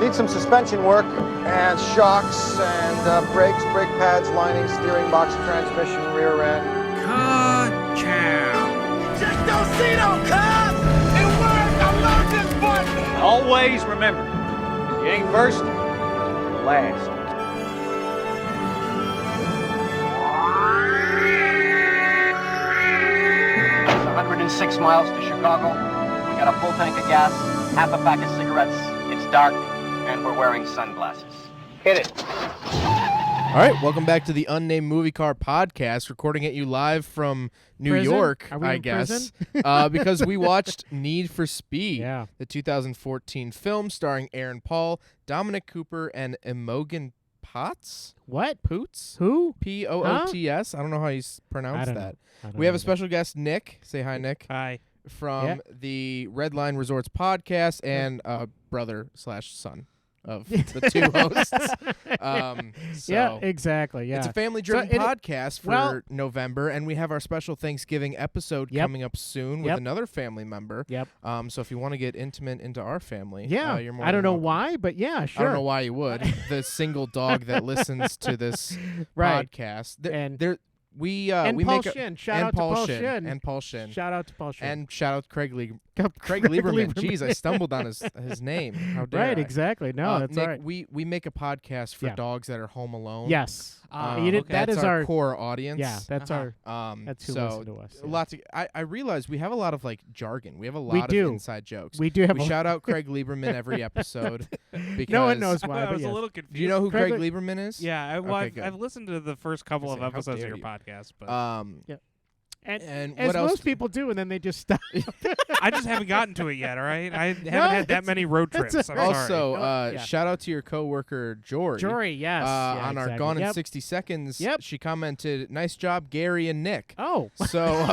Need some suspension work and shocks and brakes, brake pads, lining, steering box, transmission, rear end. Ka-chow. Just don't see no cars! It works! I love this button! Always remember, if you ain't first, you're last. 106 miles to Chicago. We got a full tank of gas, half a pack of cigarettes. It's dark, and we're wearing sunglasses. Hit it. All right, welcome back to the Unnamed Movie Car Podcast, recording at you live from New York, Are we I in guess, prison? because we watched Need for Speed, Yeah. the 2014 film starring Aaron Paul, Dominic Cooper, and Imogen Potts? What? Poots? Who? P-O-O-T-S? I don't know how you pronounce don't know. that. I don't We have know a special guest, Nick. Say hi, Nick. Hi. From the Red Line Resorts podcast and brother/son of the two hosts. Yeah, exactly. Yeah. It's a family-driven So podcast for November, and we have our special Thanksgiving episode coming up soon with another family member. Yep. So if you want to get intimate into our family, Yeah. you're more I don't than know welcome. why, but yeah, sure. I don't know why you would. The single dog that listens to this Right. podcast. And we and we Paul make a, Shin. Shout and out to Paul Paul Shin. Shin. And Paul Shin. Shout out to Paul Shin. And shout out Craig Craig Lieberman. Lieberman. Jeez, I stumbled on his name. How dare Right, I? exactly. No, that's Nick, all right. we make a podcast for dogs that are home alone. Yes. Okay. That That's is our core audience. Yeah, that's our. That's who listen to us. A lot to. I realize we have a lot of like jargon. We have a We lot do. of inside jokes. We do have. We a shout out Craig Lieberman every episode. Because No one knows why. I but was yes. a little confused. Do you know who Craig Craig Lieberman is? Yeah, Okay, good. I've listened to the first couple of How episodes of dare your you. podcast, but And what as else? most people do, and then they just stop. I just haven't gotten to it yet. All right, I haven't had that many road that's trips. I'm all right. sorry. Also, Yeah. shout out to your coworker Jory. Jory, yes. Yeah, on our exactly. Gone in Yep. 60 Seconds, Yep. she commented, "Nice job, Gary and Nick." Oh. So,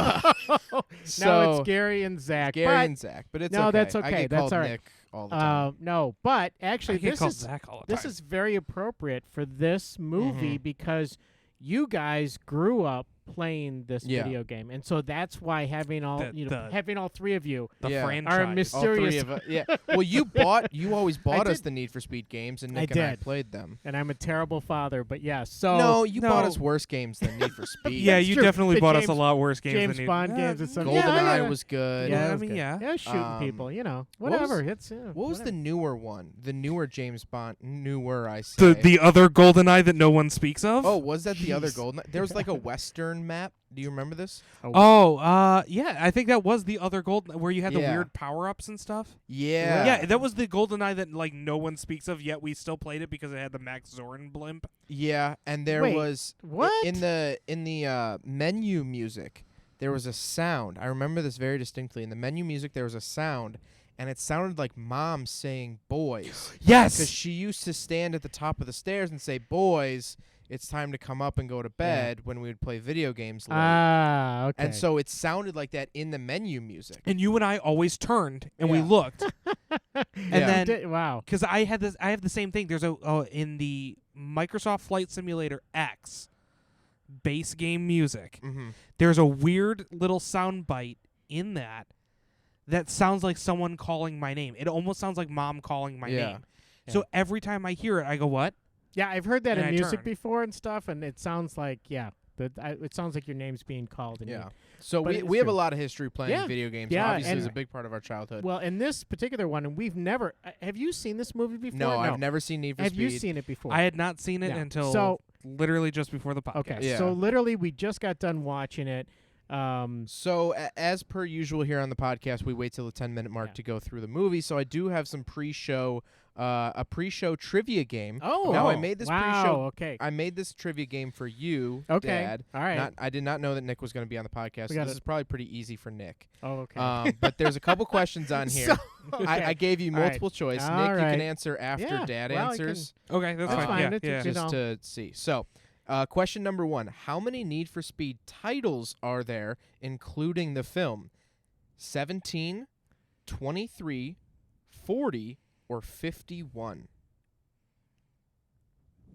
Now it's Gary and Zach. Gary but and Zach, but it's No, okay. that's I okay. get That's called all right. Nick all the time. No, but I actually, get this called is Zach all the time. this is very appropriate for this movie Mhm. because you guys grew up playing this Yeah. video game, and so that's why having all having all three of you the Yeah. franchise. are All three mysterious. of us. Yeah. Well, you always bought us did. the Need for Speed games, and I Nick and I did. played them. And I'm a terrible father, but yeah. So No, you bought No. us worse games than Need for Speed. Yeah, That's you true. definitely The bought us a James- lot worse games James than Bond you. games and stuff. GoldenEye Yeah. was good. Yeah, I it was mean, good. yeah. Shooting people, you know, what was- whatever. It's What was the whatever. newer one? The newer James Bond. Newer, I say. The other GoldenEye that no one speaks of. Oh, was that the other Jeez. GoldenEye? There was like a Western map. Do you remember this? Yeah, I think that was the other Golden where you had the Yeah. weird power-ups and stuff. Yeah. Yeah, that was the GoldenEye that like no one speaks of, yet we still played it because it had the Max Zorin blimp. Yeah, and there Wait, was what? in the menu music. There was a sound. I remember this very distinctly. In the menu music, there was a sound, and it sounded like Mom saying "boys." Yes. Because she used to stand at the top of the stairs and say, "Boys, it's time to come up and go to bed," when we would play video games late. Ah, okay. And so it sounded like that in the menu music. And you and I always turned and we Yeah. looked. And Yeah. then wow. because I have the same thing. There's in the Microsoft Flight Simulator X base game music. Mm-hmm. There's a weird little sound bite in that sounds like someone calling my name. It almost sounds like Mom calling my Yeah. name. So every time I hear it, I go, "What?" Yeah, I've heard that And in I music turn. before and stuff, and it sounds like it sounds like your name's being called. And Yeah. So But we it's have a true. lot of history playing Yeah. video games. Yeah, Obviously, it's a and- big part of our childhood. well, in this particular one, and we've never. Have you seen this movie before? no, I've never seen Need for Have Speed. you seen it before? I had not seen it Yeah. until So- literally just before the podcast. Okay, Yeah. so literally, we just got done watching it. So, as per usual here on the podcast, we wait till the 10-minute mark Yeah. to go through the movie. So I do have some pre-show, a pre-show trivia game. Oh, Now I made this wow, pre-show. Okay, I made this trivia game for you, okay, Dad. all right. I did not know that Nick was going to be on the podcast. We So got this it. is probably pretty easy for Nick. Oh, okay. But there's a couple questions on here. So, okay. I gave you All right. multiple choice. All Nick, you right. can answer after Yeah, Dad well, I can- answers. Okay, that's That's fine. fine. Yeah, It's yeah. you Just know. to see. So, question number 1. How many Need for Speed titles are there, including the film? 17, 23, 40, or 51?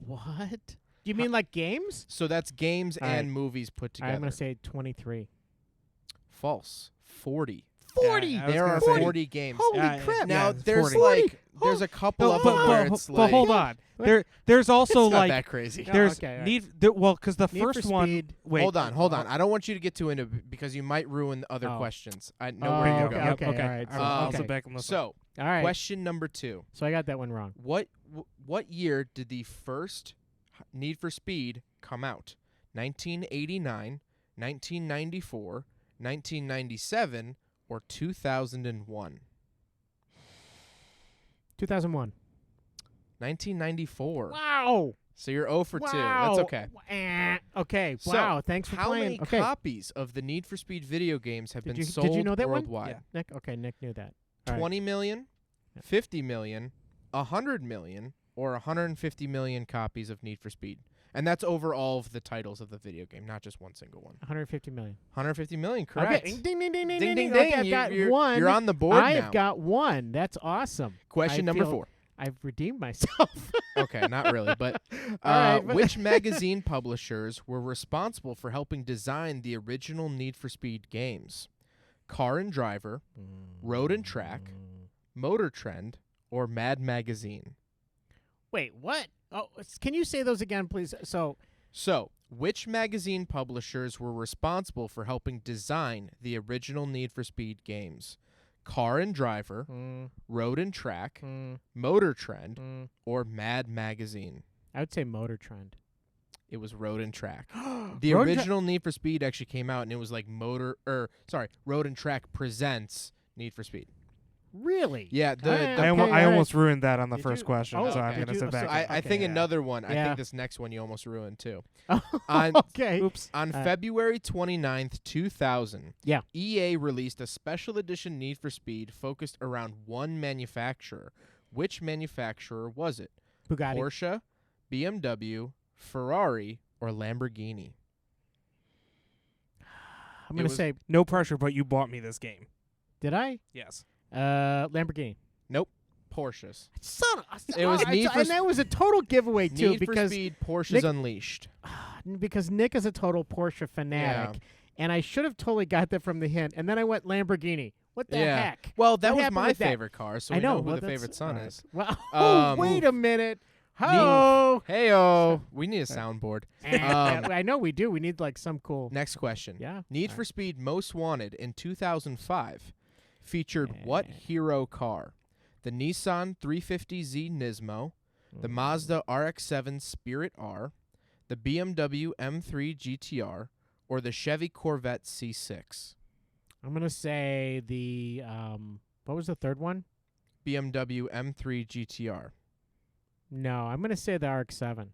What? You mean like games? So that's games All and right. movies put together. I'm gonna say 23. False. 40. 40. Yeah, I was There are gonna say- 40 games. Holy Yeah, crap! Now it's there's 40. like there's a couple No, of them where it's like hold on. There's also it's not like that crazy. No, there's okay, all right. because the Need for first one. Speed. Wait, Hold on. I don't want you to get too into because you might ruin the other Oh. questions. I know Oh, where you okay, go. Yep, okay, okay. all right. So, I'll okay. sit back and listen. So, All right. question number 2. So I got that one wrong. What year did the first Need for Speed come out? 1989, 1994, 1997, or 2001? 2001. 1994. Wow. So you're 0 for 2. Wow. That's okay. Okay. So, Wow. Thanks for how playing. many Okay. copies of the Need for Speed video games have been Did sold you know that one? worldwide? Nick. Okay. Nick knew that. All right. 20 million, 50 million, 100 million, or 150 million copies of Need for Speed. And that's over all of the titles of the video game, not just one single one. 150 million. 150 million, correct. Okay. Ding ding ding ding Ding, ding, Okay, ding. I've got You're one. You're on the board I now. have got one. That's awesome. Question I number feel 4. I've redeemed myself. Okay, not really, but, All right, but- which magazine publishers were responsible for helping design the original Need for Speed games? Car and Driver, Road and Track, Motor Trend, or Mad Magazine? Wait, what? Oh, can you say those again, please? So, which magazine publishers were responsible for helping design the original Need for Speed games? Car and Driver, Road and Track, Motor Trend, or Mad Magazine? I would say Motor Trend. It was Road and Track. The Road and original Need for Speed actually came out, and it was like Road and Track presents Need for Speed. Really? Yeah, I almost ruined that on the Did first you? question, Oh, so I'm okay. gonna Did sit you- back. so and- I think yeah. another one. I Yeah. think this next one you almost ruined too. Oh, On okay. Oops. On February 29th, 2000, Yeah. EA released a special edition Need for Speed focused around one manufacturer. Which manufacturer was it? Bugatti. Porsche, BMW, Ferrari, or Lamborghini? I'm gonna was- say, No pressure, but you bought me this game. did I? Yes. Lamborghini. Nope. Porsches. Son of It was Need for and that was a total giveaway too Need because for Speed Porsches Nick- Unleashed. because Nick is a total Porsche fanatic, and I should have totally got that from the hint, and then I went Lamborghini. What the Yeah. heck? Well, that What was happened my with that? favorite car, so I we know know who well, the that's- favorite son all right. is. Well, oh, Um, wait a minute. Ho! Hey-oh. We need a soundboard. I know we do. We need like some cool. Next question. Yeah. Need All for Speed Most Wanted in 2005 featured Eh. what hero car? The Nissan 350Z Nismo, the Mm. Mazda RX-7 Spirit R, the BMW M3 GTR, or the Chevy Corvette C6? I'm gonna say the what was the third one? BMW M3 GTR. No, I'm gonna say the RX-7.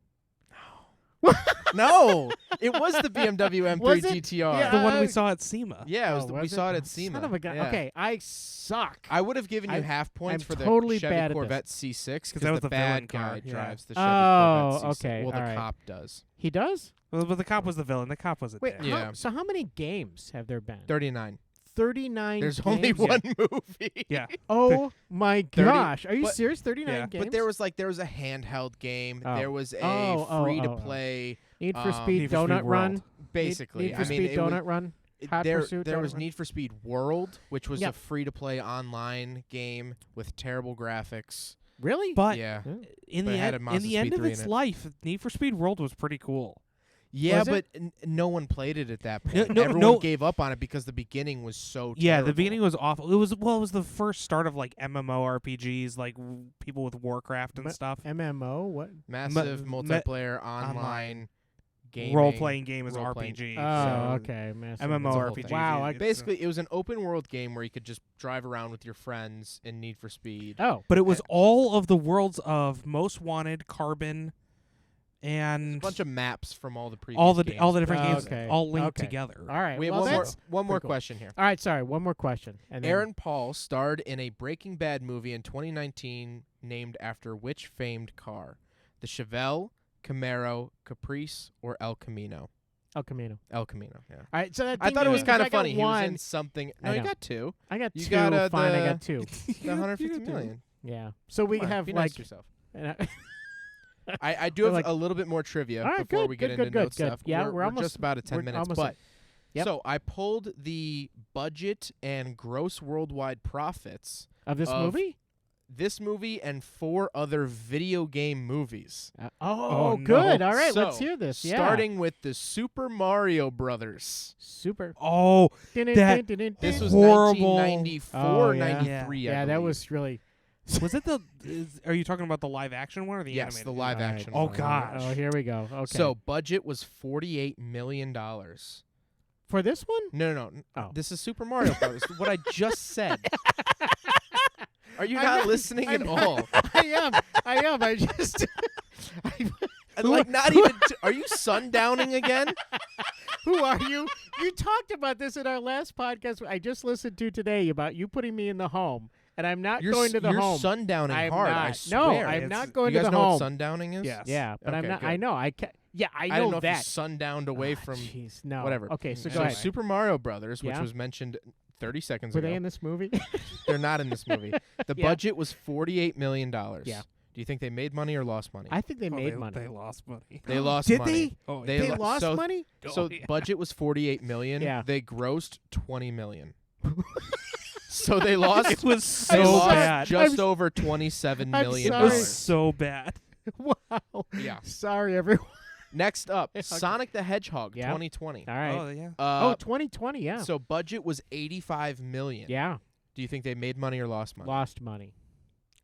No, it was the BMW M3 Was it? GTR. Yeah. The one we Uh, saw at SEMA. Yeah, it was Oh, we was saw it Oh, at SEMA. Son of a gun. Yeah. Okay, I suck. I would have given you I'm- half points I'm for the totally Chevy bad at this. Corvette C6 'Cause that was the the villain bad car, guy yeah. drives the Chevy Oh, Corvette C6. okay, Well, the all right. cop does. He does? Well, but the cop was the villain. The cop wasn't Wait, there. Yeah. so how many games have there been? 39. 39 There's games? only one movie. Yeah. Oh my 30 gosh. Are you but- serious? 39 Yeah, games? But there was a handheld game. Oh. There was a Oh, free to play. Need for um, Speed Need for Speed Donut Run. World. Basically, Need for I mean, Speed it was- Donut Run. Hot there Pursuit, there Donut was Run. Need for Speed World, which was Yep. a free to play online game with terrible graphics. Really? But Yeah. in But the it had end, a Mazda in the Speed end of 3 its in it. life, Need for Speed World was pretty cool. Yeah, Was but it? no one played it at that No, point. no, Everyone no. gave up on it because the beginning was so Yeah, terrible. the beginning was awful. It was the first start of like MMORPGs, like people with Warcraft and stuff. MMO? What? Massive Ma- multiplayer online gaming. Role playing game is role-playing. RPG. Oh, so okay. Massive. MMORPG. Wow, I- Basically, it was an open world game where you could just drive around with your friends in Need for Speed. Oh. But it was all of the worlds of Most Wanted, Carbon, There's a and bunch of maps from all the previous all the games. different games Okay. all linked Okay. together. All right. We have well, one more that's one cool. question here. All right, sorry. One more question. And then Aaron Paul starred in a Breaking Bad movie in 2019 named after which famed car? The Chevelle, Camaro, Caprice, or El Camino? El Camino. El Camino, yeah. All right, so that I ding thought it ding was ding, kind 'cause of I funny. got He was one. in something. I No, you know. got two. I got You two. got Fine, I the- got two. The 150 million. Yeah. So we Come on, have be like. nice to yourself. and I do We're have like- a little bit more trivia All right, before good, we get good, into good, note good. stuff. Yeah, we're we're almost- just about at 10 we're minutes, almost but Yep. So I pulled the budget and gross worldwide profits Of this movie? this movie and 4 other video game movies. Oh, good. no. All right, So, let's hear this. Yeah. Starting with the Super Mario Brothers. Super. Oh, that This was horrible. 1994, Oh, yeah. 93, I Yeah, that believe. was really. was it the? Are you talking about the live action one or the Yes, animated? the live All right. action Oh, one. gosh. Oh, here we go. Okay. So budget was $48 million. for this one? No. Oh. This is Super Mario Brothers. What I just said. Are you I'm not not- listening I'm at not- all? I am. I just. Like not even. Are you sundowning again? Who are you? You talked about this in our last podcast I just listened to today about you putting me in the home, and I'm not You're going to the you're home. sundowning I'm hard. not. I No, swear. I'm It's- not going you to guys the know home. what sundowning is? Yes. Yeah, but I'm Okay, not. good. I know. I I know don't know that. if you sundowned away from Jeez, no. whatever. Okay, so Yeah. go So ahead. Super Mario Brothers, which Yeah. was mentioned 30 seconds Were ago. they in this movie? They're not in this movie. The Yeah. budget was $48 million. Yeah. Do you think they made money or lost money? I think they Oh, made money. They lost money. They lost Did money. they? Oh, They They lo- lost so- money. So yeah. budget was $48 million. Yeah. They grossed $20 million. So they lost. It was they so lost bad. just over $27 million. It sorry. was so bad. Wow. Yeah. Sorry, everyone. Next up, Sonic the Hedgehog, Yeah. 2020. All right. Oh yeah. Oh, 2020. Yeah. So budget was $85 million. Yeah. Do you think they made money or lost money? Lost money.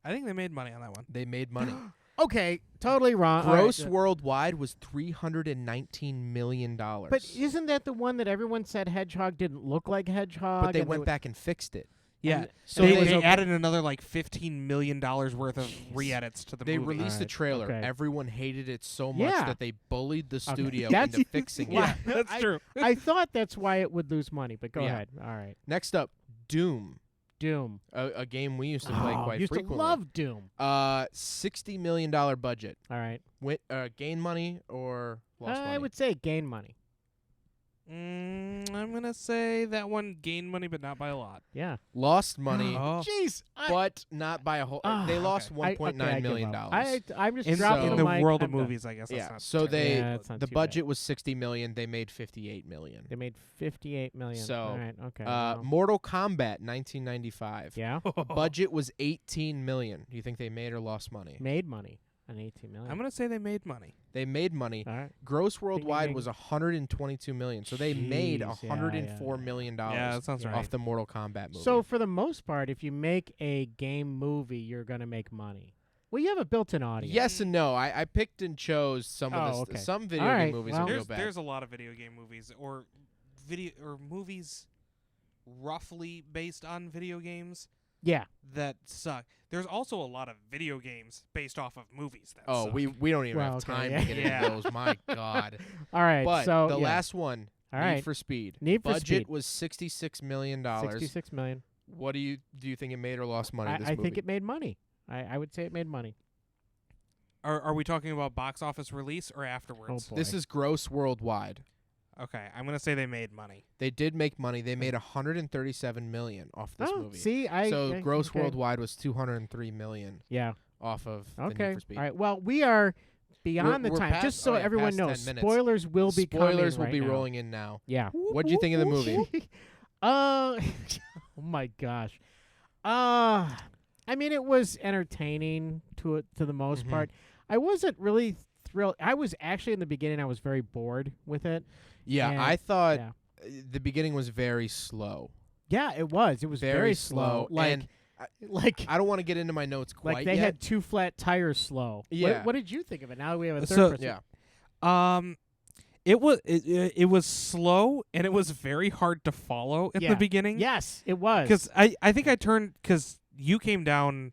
I think they made money on that one. They made money. Okay. Totally wrong. All Gross right. worldwide was $319 million. But isn't that the one that everyone said Hedgehog didn't look like Hedgehog? But they and went back and fixed it. Yeah. And- So they, they- they added another like $15 million worth of re-edits to the They movie. released the Alright, trailer. okay. Everyone hated it so much Yeah. that they bullied the Okay. studio That's- into fixing Yeah. it. That's I- true. I thought that's why it would lose money, but go Yeah. ahead. All right. Next up, Doom, Doom. a game we used to play quite used frequently. to love Doom. $60 million budget. All right. Gain money or lost money? I would say gain money. I'm gonna say that one gained money, but not by a lot. Yeah. Lost money, Oh. Jeez. but not by a whole. They lost okay. $1.9 million. I'm just In, dropping in the the mic. world I'm of done. movies, I guess. That's Yeah. not So terrible. they Yeah, that's not the too budget was $60 million. They made $58 million. They made $58 million. So, all right. Okay. well, Mortal Kombat 1995. yeah. Budget was $18 million. Do you think they made or lost money? Made money on $18 million. I'm gonna say they made money. They made money. all right. Gross worldwide ding. was $122 million. So they made Jeez, yeah, $104 million Yeah, that sounds right. off the Mortal Kombat movie. So for the most part, if you make a game movie, you're gonna make money. Well, you have a built-in audience. yes and no. I picked and chose some of Oh, this. okay. Some video All game right, movies well- are real There's bad. there's a lot of video game movies or movies roughly based on video games Yeah. that suck. There's also a lot of video games based off of movies that Oh, suck. we don't even Well, have okay, time yeah. to get Yeah. into those. My God. All right. But so the yeah. last one, All Need right. for Speed. Need for Budget Speed. was $66 million. $66 million. What do you think it made or lost money? This I movie? think it made money. I would say it made money. Are we talking about box office release or afterwards? Oh, boy. This is gross worldwide. Okay, I'm gonna say they made money. They did make money. They made $137 million off this oh, movie. see, So gross okay. worldwide was $203 million Yeah. off of the Need Okay. for Speed. All right. Well, we are beyond We're the time. past- Just so oh, yeah, everyone past knows, 10 minutes. spoilers will be coming Spoilers will right be now. rolling in now. Yeah. What'd you think of the movie? Oh my gosh. I mean, it was entertaining to the most Mhm. part. I wasn't really thrilled. I was actually in the beginning. I was very bored with it. Yeah, And- I thought yeah. the beginning was very slow. Yeah, it was. It was very slow. Like, and like, I don't want to get into my notes quite like they yet. had two flat tires slow. Yeah. What did you think of it? Now we have a third So- person. yeah. It was slow and it was very hard to follow in Yeah. the beginning. Yes, it was. Because I think I turned because you came down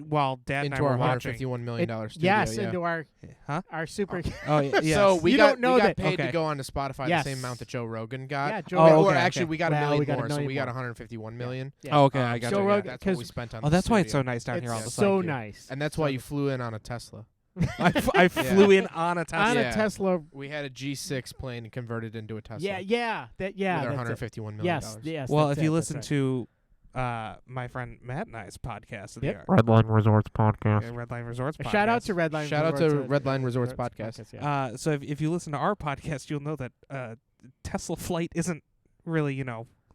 while Dad and I Into our were watching. $151 million studio. yes, yeah. into Huh? our super. Oh yeah. Yes. So we You got don't know we got that- paid okay. to go onto Spotify Yes. the same amount that Joe Rogan got. Yeah, Joe Oh, Rogan. Or okay, actually, okay. we got a Well, million we got a more, so million we got more. 151 million. Yeah. Oh, okay, I got Joe you. Rogan- That's what we 'cause- spent on. Oh, the that's why it's so studio. nice down here all the It's time. so Thank you. nice. And that's why you flew in on a Tesla. I flew in on a Tesla. On Yeah. a Tesla. We had a G6 plane converted into a Tesla. Yeah, with that's our it. $151 million. Yes, yes. Well, that's if you it, that's listen right. to my friend Matt and I's podcast of the Yep. Redline Resorts podcast. Redline Resorts podcast. Shout out to Redline. Shout out Resorts, to Redline Resorts podcast. yeah. So if you listen to our podcast, you'll know that Tesla flight isn't really,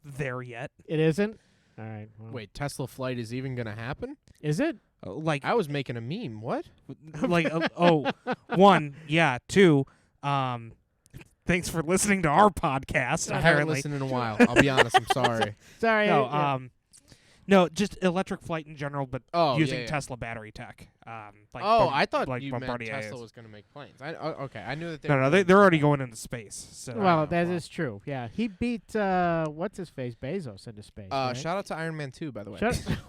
there yet. It isn't? All right. Well. Wait, Tesla flight is even gonna happen? Is it? Like I was making a meme. What? one, yeah, two. Thanks for listening to our podcast. I haven't Apparently, listened in a while. I'll be honest. I'm sorry. Sorry. no, no, just electric flight in general, but Oh, using yeah, yeah. Tesla battery tech. I thought like you meant Bombardier Tesla is. was going to make planes. Okay, I knew that they No, were no, doing they're already that. going into space. So well, that is true. Yeah, he beat what's his face Bezos into space. Right? Shout out to Iron Man 2, by the way. Shut Shout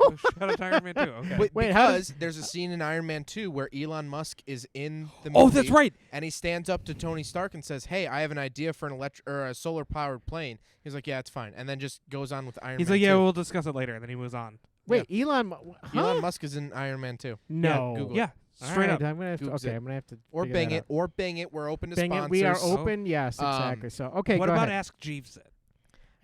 out to Iron Man too. Okay. Wait, how because there's a scene in Iron Man 2 where Elon Musk is in the movie. Oh, that's right. And he stands up to Tony Stark and says, "Hey, I have an idea for a solar-powered plane." He's like, "Yeah, it's fine," and then just goes on with Iron He's Man. like, yeah, 2. we'll discuss it later, and then he moves on. Wait, Elon. Huh? Elon Musk is in Iron Man 2. No. Google it. Yeah, All straight right, up. I'm gonna have to. Google's Okay, it. I'm gonna have to. Or figure Bing that it. out. Or Bing it. We're open to Bing sponsors. it. We are Oh. open. Yes, exactly. So okay, What go about ahead. Ask Jeeves it?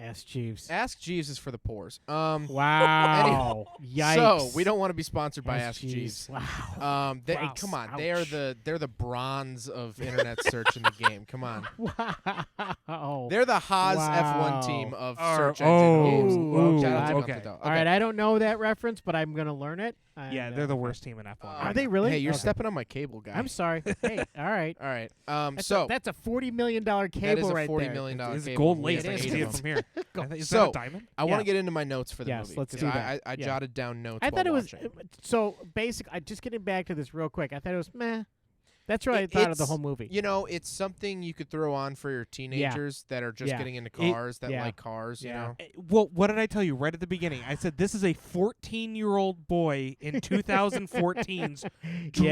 Ask Jeeves. Ask Jeeves is for the pores. Wow. Yikes. So we don't want to be sponsored by Ask Jeeves. Jeeves. Wow. Come on, Ouch. they're the bronze of internet search in the game. Come on, Wow. they're the Haas Wow. F1 team of Oh, search engine games. Ooh, Shout out to okay. Gunther, though. All right, I don't know that reference, but I'm gonna learn it. Yeah, they're the worst team in F1. Are they really? Hey, you're Okay. stepping on my cable, guy. I'm sorry. Hey, all right. All right. That's a $40 million cable that is a right $40 there. million It's cable. gold We lace. have I can eight see of it them. from here. I think- Is So, that a diamond? I want to Yeah. get into my notes for the Yes, movie. let's 'cause do I that. Yeah. jotted down notes. I thought it while was watching. so basic. I just getting back to this real quick. I thought it was meh. That's what I thought of the It's- whole movie. You know, it's something you could throw on for your teenagers that are just Yeah. getting into cars, that yeah. like cars. You Yeah. know. Well, what did I tell you right at the beginning? I said this is a 14-year-old boy in 2014's dream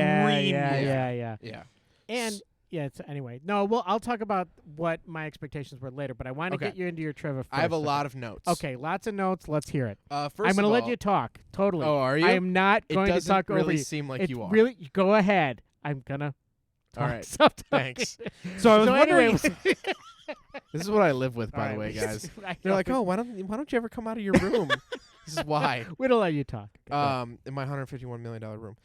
Yeah. Yeah. And yeah. Anyway, no. Well, I'll talk about what my expectations were later. But I want to Okay. get you into your trivia. I have a first. lot of notes. Okay, lots of notes. Let's hear it. First I'm going to of let all, you talk. Totally. Oh, are you? I am not It going to doesn't talk really over you. seem like It's you are. Really, go ahead. I'm gonna. All right. Stop talking. Thanks. So I was wondering. Anyway, This is what I live with, by the All way, right. guys. I They're know. like, "Oh, why don't you ever come out of your room?" This is why. We don't let you talk. In my $151 million room.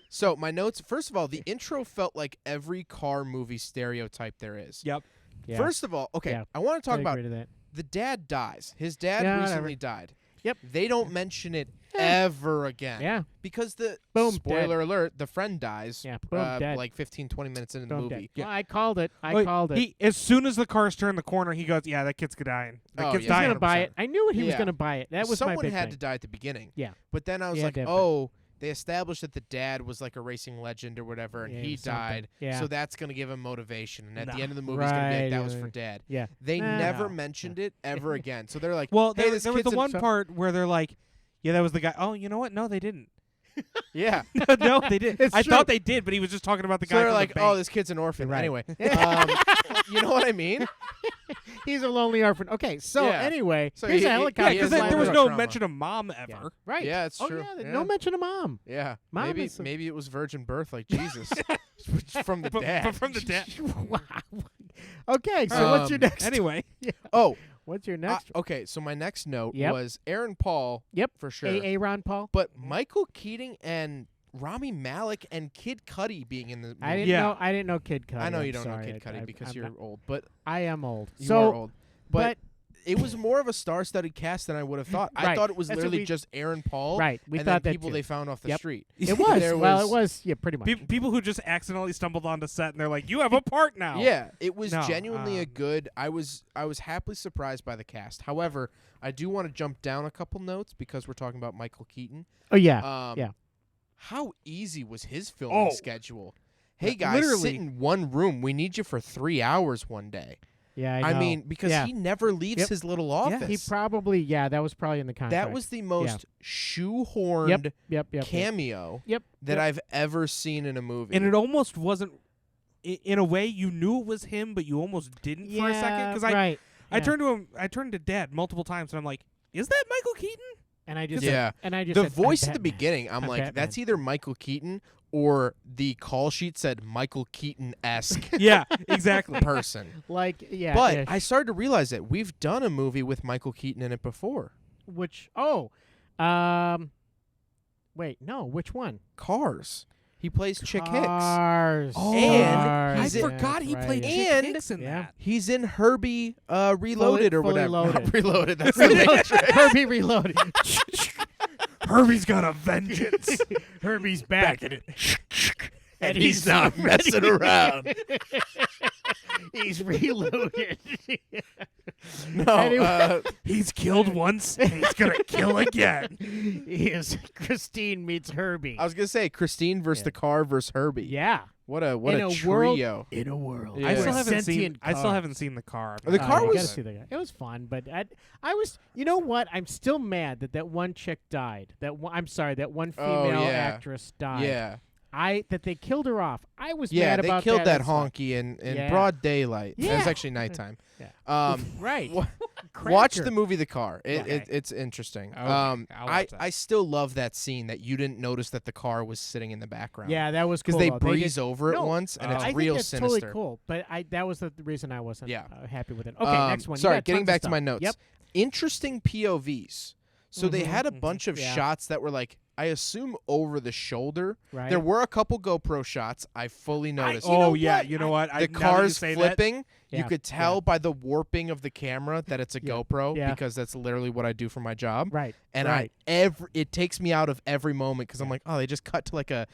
So my notes. First of all, the intro felt like every car movie stereotype there is. Yep. Yeah. First of all, okay, Yeah. I want to talk I about agree to that. the dad dies. His dad Yeah, recently whatever. died. Yep. They don't mention it ever again. Yeah. Because the Boom, spoiler alert, the friend dies. Yeah, boom, dead. Like 15, 20 minutes into the Boom, movie. dead. Well, I called it. I Wait, called it. As soon as the cars turn the corner, he goes, "Yeah, that kid's dying. That Oh, kid's yeah. He's dying." gonna buy 100%. it. I knew he was Yeah. gonna buy it. That was Someone my big had thing. to die at the beginning. Yeah. But then I was Yeah, like, definitely. oh, they established that the dad was like a racing legend or whatever, and Yeah, he something. died. Yeah. So that's going to give him motivation. And at Nah. the end of the movie, he's going to be like, Right, that was yeah, for yeah. dad. Yeah. They Nah. never No. mentioned it ever again. So they're like, Well, hey, there this was the kid's in one so- part where they're like, "Yeah, that was the guy." Oh, you know what? No, they didn't. Yeah. No, they didn't. It's I true. thought they did, but he was just talking about the So guy. they're from like, the oh, bank. this kid's an orphan. Right. Anyway, you know what I mean? He's a lonely orphan. Okay, so Yeah. anyway, So here's he- a he- helicopter. he because is flying there was Lambert no trauma. mention of mom ever. Yeah. Right. Yeah, it's oh, true. Yeah, Yeah. no mention of mom. Yeah. Mom maybe is a- maybe it was virgin birth like Jesus. From the But dad. from the dad. Wow. Okay, so what's your next? Anyway, Oh, What's your next? okay. So my next note Yep. was Aaron Paul. Yep. For sure. A. Ron Paul. But Michael Keaton and Rami Malek and Kid Cudi being in the movie. I didn't Yeah. know. I didn't know Kid Cudi. I know I'm you don't sorry. know Kid Cudi because I'm you're not- old, but I am old. you so, are old. But it was more of a star-studded cast than I would have thought. I Right. thought it was That's what literally we- just Aaron Paul. right, we and thought then that people too. they found off the Yep. street. It was. There Well, it was- was. Yeah, pretty much. people who just accidentally stumbled onto set and they're like, "You have a part now." Yeah, it was No, genuinely a good. I was happily surprised by the cast. However, I do want to jump down a couple notes because we're talking about Michael Keaton. Oh yeah. Yeah. How easy was his filming Oh. schedule? Hey Yeah, guys, literally. sit in one room. We need you for 3 hours one day. Yeah. I know. mean, because Yeah. he never leaves Yep. his little Yeah. office. He probably. Yeah, that was probably in the contract. that was the most shoehorned Yep. cameo Yep. that I've ever seen in a movie. And it almost wasn't. In a way, you knew it was him, but you almost didn't for a second. Because right. I turned to him. I turned to Dad multiple times, and I'm like, "Is that Michael Keaton?" And I just Yeah. And I just the said, voice I'm at the Batman. beginning, I'm I'm like, Batman. that's either Michael Keaton or the call sheet said Michael Keaton-esque Yeah, exactly. person. Like yeah. But ish. I started to realize that we've done a movie with Michael Keaton in it before. Which? Wait, no. Which one? Cars. He plays Chick Hicks. Cars. Oh, And I he's in- forgot he Right, played yeah. Chick And- Hicks in Yeah. that. He's in Herbie Reloaded or Fully whatever. Loaded. Not Reloaded. That's the Matrix. Herbie Reloaded. Herbie's got a vengeance. Herbie's back. And he's not messing around. He's reloaded. No, Anyway. He's killed once, and he's gonna kill again. He is Christine meets Herbie. I was gonna say Christine versus the car versus Herbie. Yeah. What a In a trio. world- In a world. Yeah. I still where haven't seen. sentient I still cars. haven't seen the car. The car you was- gotta see that. It was fun, but I was. You know what? I'm still mad that one chick died. I'm sorry, that one Oh, female yeah. actress died. Yeah. That they killed her off. I was Yeah, mad they about killed that as well. honky in Yeah. broad daylight. It was Yeah. actually nighttime. Yeah. Right. Watch Cracker. the movie The Car. Okay. It's interesting. Okay, I'll watch that. I still love that scene that you didn't notice that the car was sitting in the background. Yeah, that was cool. Because they though. breeze did- over it No, once, and it's I real think that's sinister. totally cool. But that was the reason I wasn't Yeah. happy with it. Okay, next one. You Sorry, got getting tons of back to my stuff. notes. Yep. Interesting POVs. So they had a bunch of Yeah. shots that were like, I assume over the shoulder. Right. There were a couple GoPro shots. I fully noticed. Oh yeah, you know what? the now that you car's say flipping. Yeah, You could tell by the warping of the camera that it's a Yeah, GoPro yeah. because that's literally what I do for my job. Right. And right. it takes me out of every moment because I'm like, oh, they just cut to like a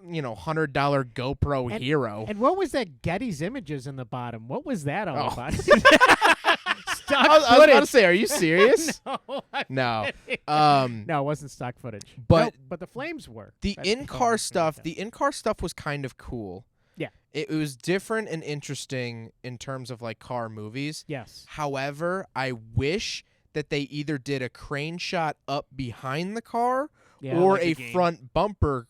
$100 GoPro And- hero. And what was that Getty's images in the bottom? What was that all Oh. about? Stock I was about footage. to say, are you serious? No, I'm No. kidding. No, it wasn't stock footage. But- Nope, but the flames were. The But- in-car oh, stuff, yeah. the in-car stuff was kind of cool. Yeah. It was different and interesting in terms of like car movies. Yes. However, I wish that they either did a crane shot up behind the car Yeah. or like a a game. front bumper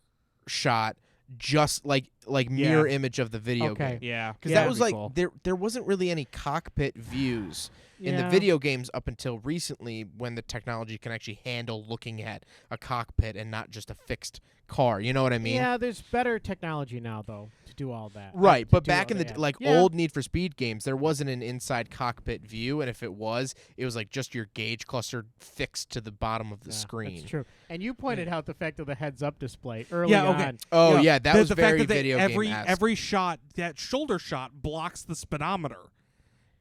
shot just like mirror image of the video Okay. game. Yeah, Because Yeah, that was that'd like be cool. there wasn't really any cockpit views in the Yeah. video games up until recently when the technology can actually handle looking at a cockpit and not just a fixed car. You know what I mean? Yeah, there's better technology now though to do all that. Right, To but do back all in the that. like Yeah. old Need for Speed games, there wasn't an inside cockpit view, and if it was like just your gauge cluster fixed to the bottom of the Yeah, screen. That's true. And you pointed out the fact of the heads-up display early Yeah, okay. on. Oh Yeah, yeah, that the was fact very that video every game-esque. every shot, that shoulder shot blocks the speedometer,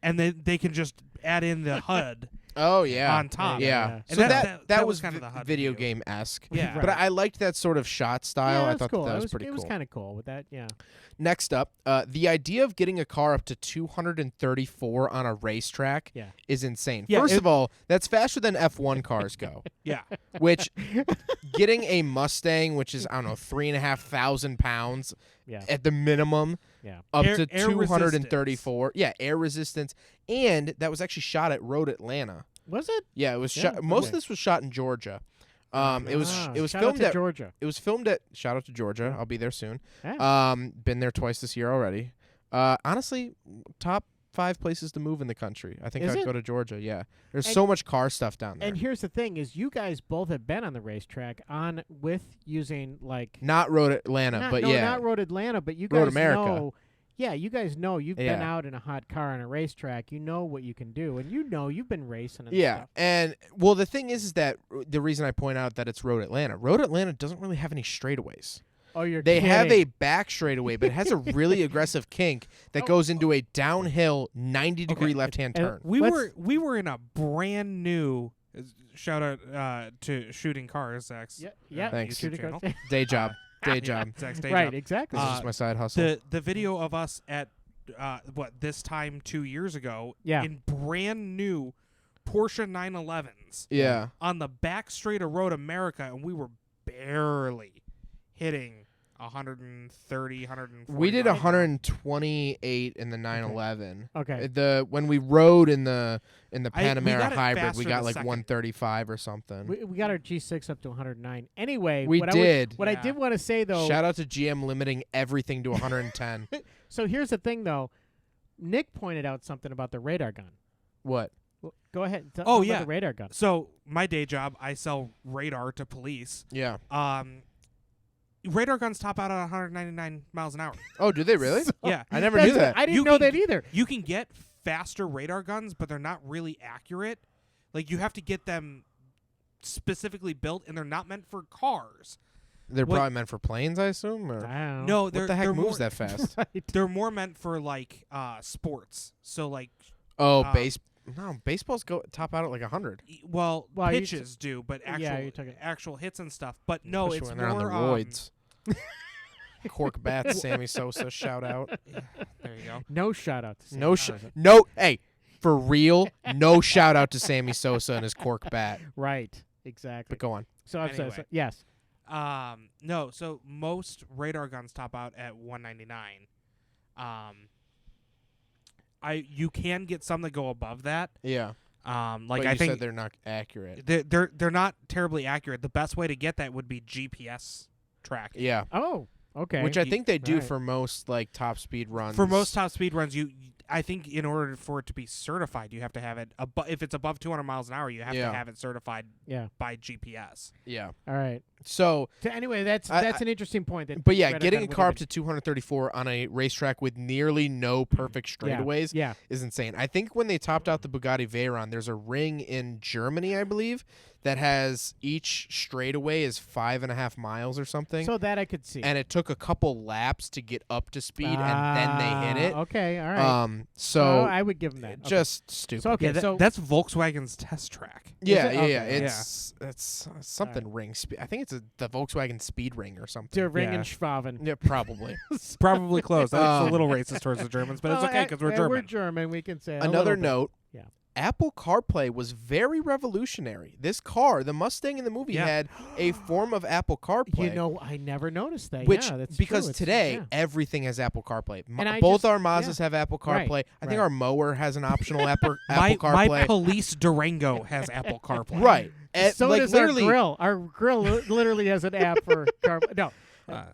and then they can just add in the HUD Oh yeah, on top. Yeah, Yeah. And so that that was was kind of the HUD video view. game esque. Yeah. But I liked that sort of shot style. Yeah, I that's thought cool. that was pretty it cool. was kind of cool with that. Yeah. Next up, the idea of getting a car up to 234 on a racetrack Yeah. is insane. Yeah, First it- of all, that's faster than F1 cars go. Yeah, Which getting a Mustang, which is I don't know 3,500 pounds Yeah. at the minimum, Yeah. up Air- to air 234. Yeah, air resistance, and that was actually shot at Road Atlanta. Was it? Yeah, it was Yeah, shot. Most okay. of this was shot in Georgia. It was Ah, it was shout out filmed to at Georgia. it was filmed at shout out to Georgia. I'll be there soon. Yeah. Been there twice this year already. Honestly, top 5 places to move in the country. I think Is I'd it? go to Georgia. Yeah, there's And- so much car stuff down there. And here's the thing: is you guys both have been on the racetrack with using like Not Road Atlanta, but yeah, not Road Atlanta, but you Road guys America. know. Yeah, you guys know you've been Yeah. out in a hot car on a racetrack. You know what you can do, and you know you've been racing. And yeah. stuff. And well, the thing is that the reason I point out that it's Road Atlanta doesn't really have any straightaways. Oh, you're They have a kidding. back straightaway, but it has a really aggressive kink that goes into a downhill 90-degree left-hand and turn. we Let's- were in a brand new shout out to Shooting Cars, Zach's Yeah. Thanks. YouTube Shooting channel. cars. Day job. Day Yeah, job. Zach's day Right. job. Exactly. This is my side hustle. The video of us at this time 2 years ago Yeah. in brand new Porsche 911s yeah. on the back straight of Road America, and we were barely hitting 130, 140. We did miles an hour. 128 in the 911. Okay. When we rode in the we Panamera got it hybrid, faster we got the like second. 135 or something. We got our G6 up to 109. Anyway, We what did. what I Yeah. did want to say though. Shout out to GM limiting everything to 110. So here's the thing though. Nick pointed out something about the radar gun. What? Well, go ahead. Tell Oh, about yeah. the radar gun. So my day job, I sell radar to police. Yeah. Radar guns top out at 199 miles an hour. Oh, do they really? Yeah. I never knew that. I didn't You know can- that either. You can get faster radar guns, but they're not really accurate. Like, you have to get them specifically built, and they're not meant for cars. They're What- probably meant for planes, I assume. Or? I don't know. No, What they're the heck they're moves more, that fast? Right. They're more meant for like sports. So like, Oh, Um, No, baseballs go top out at like 100. well, Well, you pitches do, but Yeah, you're talking- actual hits and stuff. But no, Especially it's when they're on the more roids. Cork bats, Sammy Sosa, shout out. There you go. No shout out to Sam. No, hey, for real, no shout out to Sammy Sosa and his cork bat. Right. Exactly. But go on. So I'm sorry. Anyway. Yes. No, so most radar guns top out at 199. You can get some that go above that. Yeah. Like But I you think said they're not accurate. they're not terribly accurate. The best way to get that would be GPS tracking. Yeah. Oh. Okay. Which I think they do Right. for most like top speed runs. For most top speed runs, I think in order for it to be certified, you have to have it if it's above 200 miles an hour, you have Yeah. to have it certified Yeah. by GPS. Yeah. All right. So, So anyway, that's an interesting point. That but yeah, radar getting gun a would car have up to 234 on a racetrack with nearly no perfect been- straightaways Yeah. is insane. I think when they topped out the Bugatti Veyron, there's a ring in Germany, I believe, that has each straightaway is 5.5 miles or something. So that I could see. And it took a couple laps to get up to speed, and then they hit it. Okay. All right. So I would give them that. Okay. just stupid. So okay. Yeah, so that's Volkswagen's test track. Yeah, it? yeah, yeah. Okay. It's something ring. I think it's the Volkswagen Speed Ring or something. Der Ring Yeah. and Schwaben. Yeah, probably. Probably close. That's a Um, little racist towards the Germans, but it's okay because we're German. We're German. We can say a Another little bit. note. Yeah. Apple CarPlay was very revolutionary. This car, the Mustang in the movie, Yeah. had a form of Apple CarPlay. You know, I never noticed that. Which, yeah, that's because true. It's- today yeah. everything has Apple CarPlay. And I Both just- our Mazdas have Apple Right, CarPlay. I think right. our mower has an optional Apple my CarPlay. police Durango has Apple CarPlay. Right. So like does our literally, grill. Our grill literally has an app for car. No.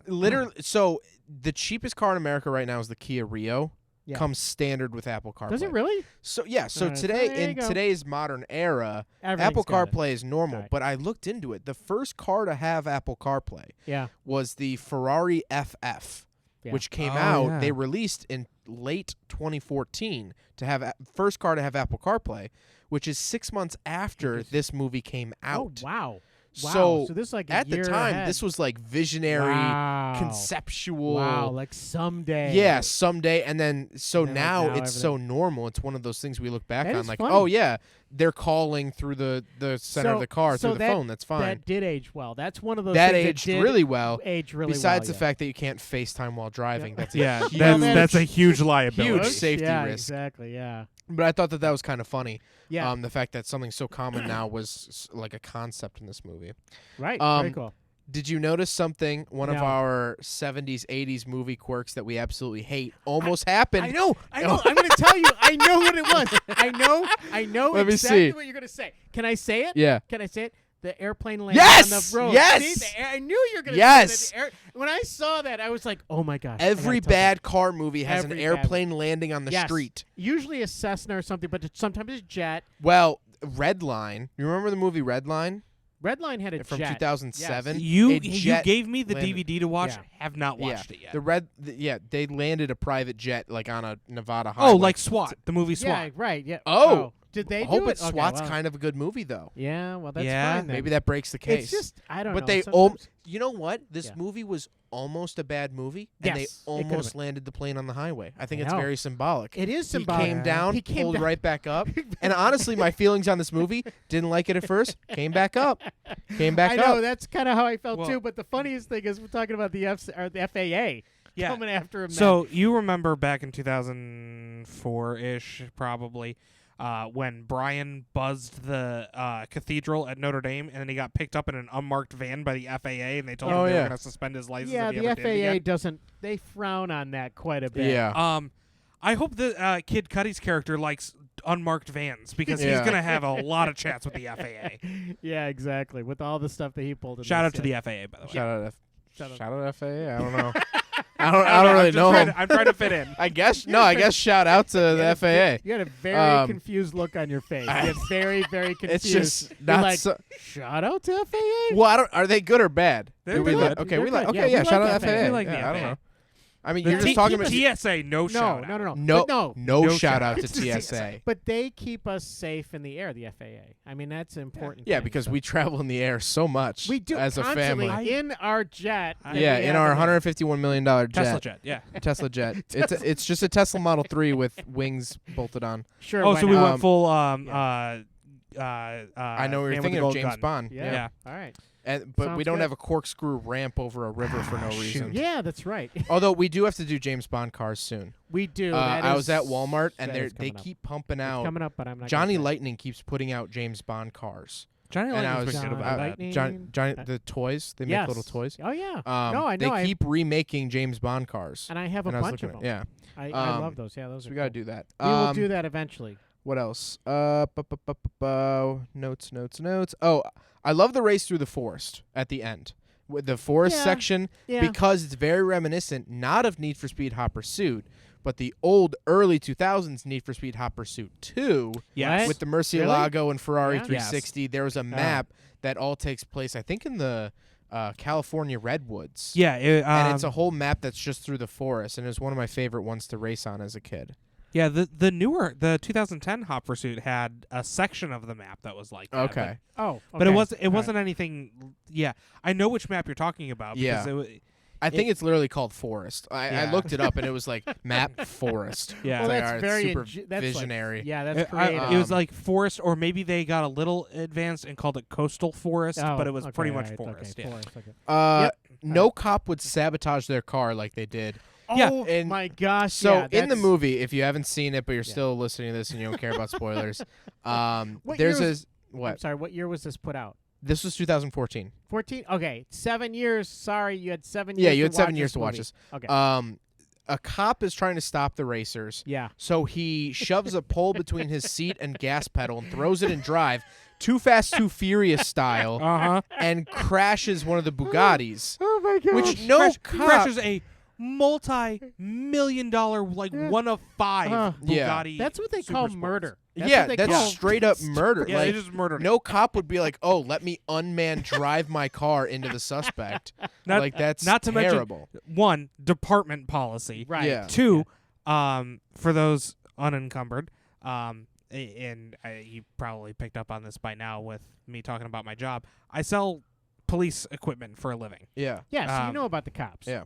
literally. So the cheapest car in America right now is the Kia Rio. Yeah. Comes standard with Apple CarPlay. Does it really? So yeah. So Alright, today there you in go. today's modern era, Everything's Apple got it. CarPlay is normal. Alright. But I looked into it. The first car to have Apple CarPlay Yeah. was the Ferrari Ff, Yeah. which came Oh, out. yeah. They released in late 2014 to have first car to have Apple CarPlay, which is 6 months after this movie came out. Oh wow. Wow. So, this is like a at the year time, ahead. this was like visionary, Wow. conceptual. Wow, like someday. Yeah, someday, and then so And then, like, now now it's so normal. It's one of those things we look back That on, is like, funny. oh yeah, they're calling through the center of So- the car so through the that- phone. That's fine. That did age well. That's one of those That things aged did really well. age really Besides well. the fact that you can't FaceTime while driving, that's a Yeah, huge, that's a huge liability. huge safety yeah, risk. Exactly. Yeah. But I thought that was kind of funny. Yeah. The fact that something so common now was like a concept in this movie. Right. um, Very cool. Did you notice something? One of No. our 70s, 80s movie quirks that we absolutely hate almost happened. I know. I'm going to tell you. I know what it was. I know Let me exactly see. what you're going to say. Can I say it? Yeah. Can I say it? The airplane landing Yes! on the road. Yes! See, I knew you were going to Yes! say that. When I saw that, I was like, oh my gosh. Every bad car movie has Every an bad airplane landing on the Yes. street. Usually a Cessna or something, but sometimes it's jet. Well, Redline. You remember the movie Redline Redline had a from jet. 2007? Yes. You A jet gave me the landed- DVD to watch. Yeah. Have not watched it yet. They landed a private jet like on a Nevada highway. Oh, like SWAT, the movie SWAT. Yeah, right. Yeah. Oh. Did they I do hope it? it's SWAT's well, kind of a good movie though. Yeah, well, that's Yeah, fine then. Maybe that breaks the case. It's just, I don't know. but they sometimes- you know what? This Yeah. movie was almost a bad movie, and they Yes, it could've almost been. landed the plane on the highway. I think I it's know. very symbolic. It is He symbolic. came down, He came pulled down. right back up. And honestly, my feelings on this movie, didn't like it at first, came back up. Came back I know, up. that's kind of how I felt Well- too. But the funniest thing is we're talking about the FAA Yeah. coming after him. So you remember back in 2004-ish, probably, when Brian buzzed the cathedral at Notre Dame, and then he got picked up in an unmarked van by the FAA, and they told him they were going to suspend his license. yeah, if he the ever did it FAA again. doesn't. They frown on that quite a bit. Yeah. I hope that Kid Cudi's character likes unmarked vans because he's Yeah. going to have a lot of chats with the FAA. Yeah, exactly. With all the stuff that he pulled. In Shout out this, to the FAA, by the way. Shout out Shout out. Shout out FAA. I don't know. I don't really know him. I'm trying to fit in. I guess shout out to the FAA. You had a very Um, confused look on your face. You had very, very confused. It's just You're not like, so. shout out to FAA. Well, are they good or bad? They're Do we good. Okay, They're we like. good. Okay, Yeah, yeah. we Shout like out FAA. FAA. We like the Yeah, I don't FAA. know. I mean, The you're just talking about TSA. No shout out. no, But no shout out to TSA. But they keep us safe in the air, the FAA. I mean, that's an important. Yeah, thing, because so. we travel in the air so much. We do as a constantly family. in our jet. Yeah, in our $151 million jet. Tesla jet. Yeah. Tesla jet. It's just a Tesla Model 3 with wings bolted on. Sure. Oh, why so we not? went full. I know we were Man with thinking the of Gold James Gun. Bond. Yeah. All right. But we Sounds don't good. have a corkscrew ramp over a river for no reason. Yeah, that's right. Although we do have to do James Bond cars soon. We do. I was at Walmart and that is they coming up. keep pumping It's out. coming up, but I'm not. Johnny gonna say. Lightning keeps putting out James Bond cars. Johnny And I Lightning's was been good Johnny about that. Lightning. Johnny the toys. They make little Yes. toys. Oh yeah. No, I They know. keep remaking James Bond cars. And I have a And I was bunch of looking them. at- Yeah. I love those. Yeah, those So are we got to cool. do that. We will do that eventually. What else? Notes. Oh, I love the race through the forest at the end. With the forest Yeah, section yeah. because it's very reminiscent not of Need for Speed Hot Pursuit, but the old early 2000s Need for Speed Hot Pursuit 2 Yes. with the Murcielago and Ferrari Yeah? 360. There was a map that all takes place, I think, in the California Redwoods. Yeah. And it's a whole map that's just through the forest, and it was one of my favorite ones to race on as a kid. Yeah, the newer 2010 Hot Pursuit had a section of the map that was like that, Okay. but it wasn't anything. Yeah, I know which map you're talking about. Yeah. Because I think it's literally called Forest. I Yeah. looked it up, and it was like map Forest. Yeah. Well, It's like, that's all right, very super that's visionary. Like, yeah, that's it creative. was like forest, or maybe they got a little advanced and called it coastal forest, Oh, but it was okay, pretty much all right, forest. Okay, Yeah. forest. Okay. Uh, no cop would sabotage their car like they did. Yeah, Oh and my gosh! So yeah, in the that's- movie, if you haven't seen it but you're still listening to this and you don't care about spoilers, What there's year a I'm what? sorry, what year was this put out? This was 2014. 14. Okay, 7 years. Sorry, you had 7 years. Yeah, you to had 7 watch years this to watch movie. this. Okay. A cop is trying to stop the racers. Yeah. So he shoves a pole between his seat and gas pedal and throws it in drive, Too Fast, Too Furious style, and crashes one of the Bugattis. Oh my god. Which no cop crashes a multi-million-dollar, like one of five Yeah. Bugatti. That's what they Super call Sports. murder. yeah, what they that's call straight up murder. Yeah, like, they just murdered. no cop would be like, "Oh, let me unmanned drive my car into the suspect." Not- like that's not to mention- terrible. One, department policy. Right. Yeah. Two, for those unencumbered, and you probably picked up on this by now with me talking about my job. I sell police equipment for a living. Yeah. Yeah, so you Um, know about the cops. Yeah.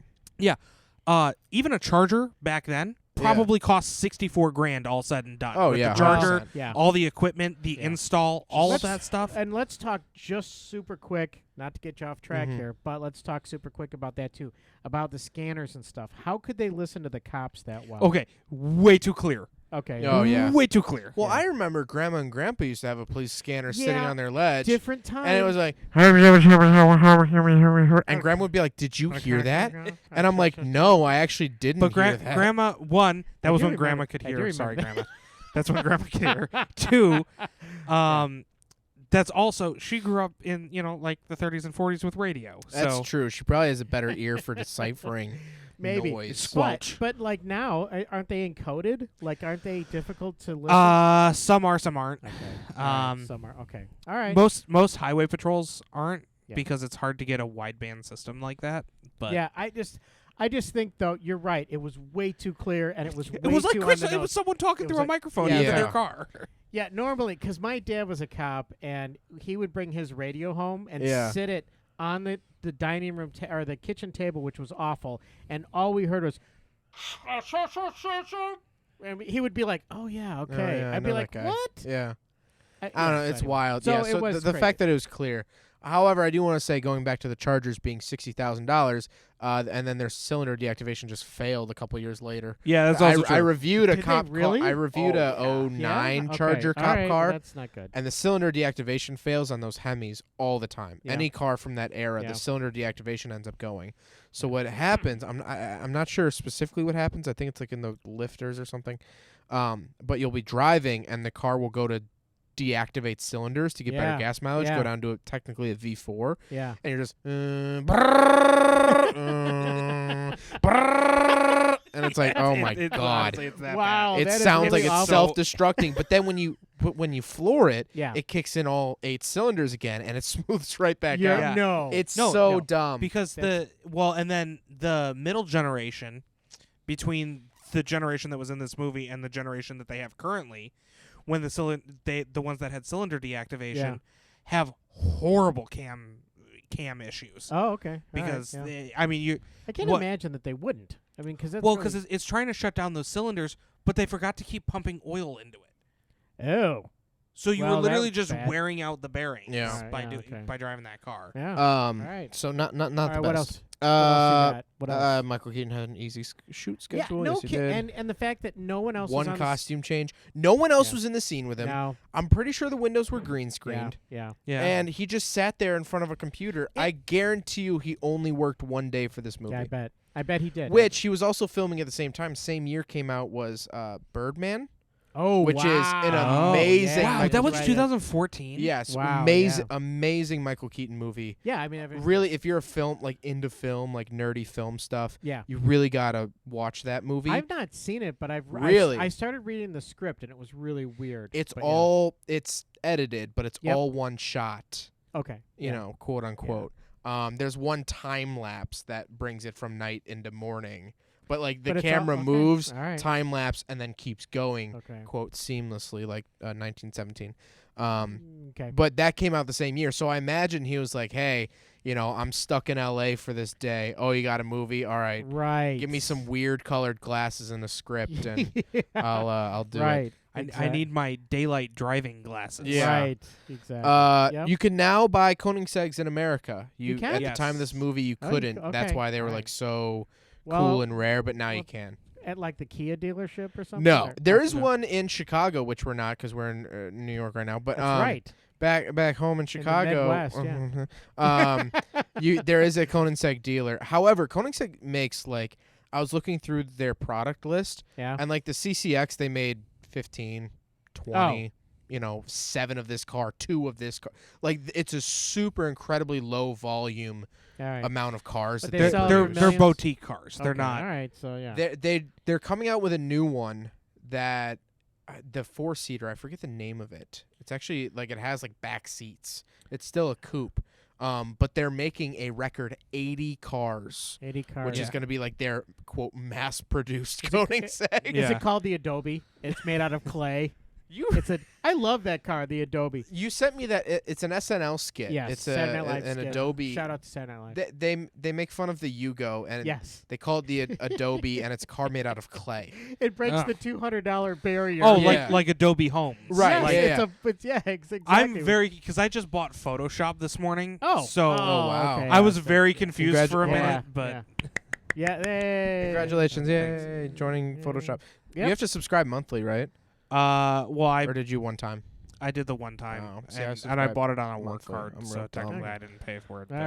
Even a Charger back then probably cost $64,000 all said and done. Oh, With yeah, the Charger, 100%. Yeah. all the equipment, the install, all of Let's- that stuff. And let's talk just super quick, not to get you off track Mhm. here, but let's talk super quick about that too, about the scanners and stuff. How could they listen to the cops that well? Okay, way too clear. Okay. Oh, yeah. Way too clear. Well, I remember Grandma and Grandpa used to have a police scanner sitting Yeah. on their ledge, Different time. and it was like, and Grandma would be like, "Did you hear that?" And I'm like, "No, I actually didn't But hear that." Grandma, one, that was do when Grandma remember- could I do hear. Sorry, remember. Grandma. That's when Grandma could hear. Two, that's also, she grew up in, like the 30s and 40s with radio. That's so true. She probably has a better ear for deciphering Maybe. noise. Squelch. But like now, aren't they encoded? Like, aren't they difficult to listen? Some are, some aren't. Okay. All right, Um, some are. Okay. All right. Most highway patrols aren't Yeah. because it's hard to get a wideband system like that. But Yeah, I just think though you're right. It was way too clear, and it was it way was like too Chris, on the it was nose. someone talking It through was a like- microphone yeah, into yeah. their car. Yeah, normally, because my dad was a cop, and he would bring his radio home and Yeah. sit it on the dining room or the kitchen table, which was awful. And all we heard was, and he would be like, "Oh yeah, Oh, okay." yeah, I I'd be know like, that guy. "What?" Yeah. I don't yeah, know. so It's anyway. wild. So yeah. it So was the crazy. fact that it was clear. However, I do want to say, going back to the Chargers being $60,000, and then their cylinder deactivation just failed a couple years later. Yeah, that's also I true. reviewed a Did they cop. really? I reviewed a Yeah? 09 Okay, Charger all cop right, car, That's not good. and the cylinder deactivation fails on those Hemis all the time. Yeah. Any car from that era, Yeah. the cylinder deactivation ends up going. So what happens? I'm not sure specifically what happens. I think it's like in the lifters or something. But you'll be driving, and the car will go to deactivate cylinders to get Yeah. better gas mileage. Yeah. Go down to technically a V4, Yeah. and you're just. And it's like, oh my It's god. honestly, it's that Wow. It that is sounds really like it's awful. self-destructing, but then when you floor it, Yeah. it kicks in all 8 cylinders again, and it smooths right back Yeah. out. No. It's No, so no. dumb. because That's- and then the middle generation between the generation that was in this movie and the generation that they have currently, when the ones that had cylinder deactivation have horrible cam issues. Oh, okay. Because All right, I can't imagine that they wouldn't. I mean, because it's trying to shut down those cylinders, but they forgot to keep pumping oil into it. Oh. So you Well, were literally that's just bad. wearing out the bearings Yeah. by driving that car. Yeah. All right. So not the All right, best. what else? What else you got? What else? Michael Keaton had an easy shoot Yeah, schedule. no Yes, he kid. did. And the fact that no one else was One on costume change. No one else Yeah. was in the scene with him. No. I'm pretty sure the windows were green Yeah. screened. Yeah. Yeah. And he just sat there in front of a computer. I guarantee you he only worked one day for this movie. Yeah, I bet he did. Which he was also filming at the same time. Same year came out was Birdman. Oh, which is an wow. amazing. Wow, Michael that was right. 2014. Yes, Wow, amazing Michael Keaton movie. Yeah, I mean, Really, if you're into film, like nerdy film stuff, yeah. you really gotta watch that movie. I've not seen it, but Really? I started reading the script and it was really weird. It's but, it's edited, but it's Yep. all one shot. okay. You know, quote unquote. There's one time lapse that brings it from night into morning. But like the But it's all- camera okay. moves, All right. time lapse, and then keeps going, Okay. quote, seamlessly, like 1917. Okay. But that came out the same year, so I imagine he was like, "Hey, I'm stuck in LA for this day. Oh, you got a movie? All right, Right. give me some weird colored glasses and a script, and Yeah. I'll do it." Right. I need my daylight driving glasses. Yeah. Right. Exactly. Yep. You can now buy Koenigsegg's in America. You can? At Yes. the time of this movie, you Oh, couldn't. okay. That's why they were All like right. so Well, cool and rare. But now you well, can. at like the Kia dealership or something? No, Or- there is okay. one in Chicago, which we're not because we're in New York right now. But That's right. back home in Chicago, Midwest, yeah. there is a Koenigsegg dealer. However, Koenigsegg makes I was looking through their product list, Yeah. and like the CCX, they made 15, 20. 7 of this car, 2 of this car. Like it's a super incredibly low volume All right. amount of cars. But that they sell They're in they're millions? boutique cars. They're Okay, not. All right. So yeah. They're coming out with a new one that the 4-seater. I forget the name of it. It's actually it has back seats. It's still a coupe. But they're making a record 80 cars, 80 cars. which is going to be their quote mass-produced Koenigsegg. Is Yeah. it called the Adobe? It's made out of clay. I love that car, the Adobe. You sent me that. It's an SNL skit. Yes. It's Saturday Night Live an skit. Adobe. Shout out to Saturday Night Live. They make fun of the Yugo and Yes. they call it the Adobe, and it's a car made out of clay. It breaks Ah. the $200 barrier. Oh, Yeah. like Adobe Homes. Right, Yes, yeah, exactly. I'm because I just bought Photoshop this morning. Oh. So wow. Okay, I was so- very confused for a Yeah. minute, but Yeah. Hey. Congratulations! Thanks. Yay! Joining Yeah. Photoshop. You Yep. have to subscribe monthly, right? well, Or did you one time? I did the one time, Oh, see, I and I subscribed bought it on a work monthly. card, I'm so real dumb. technically I didn't pay for it. All but-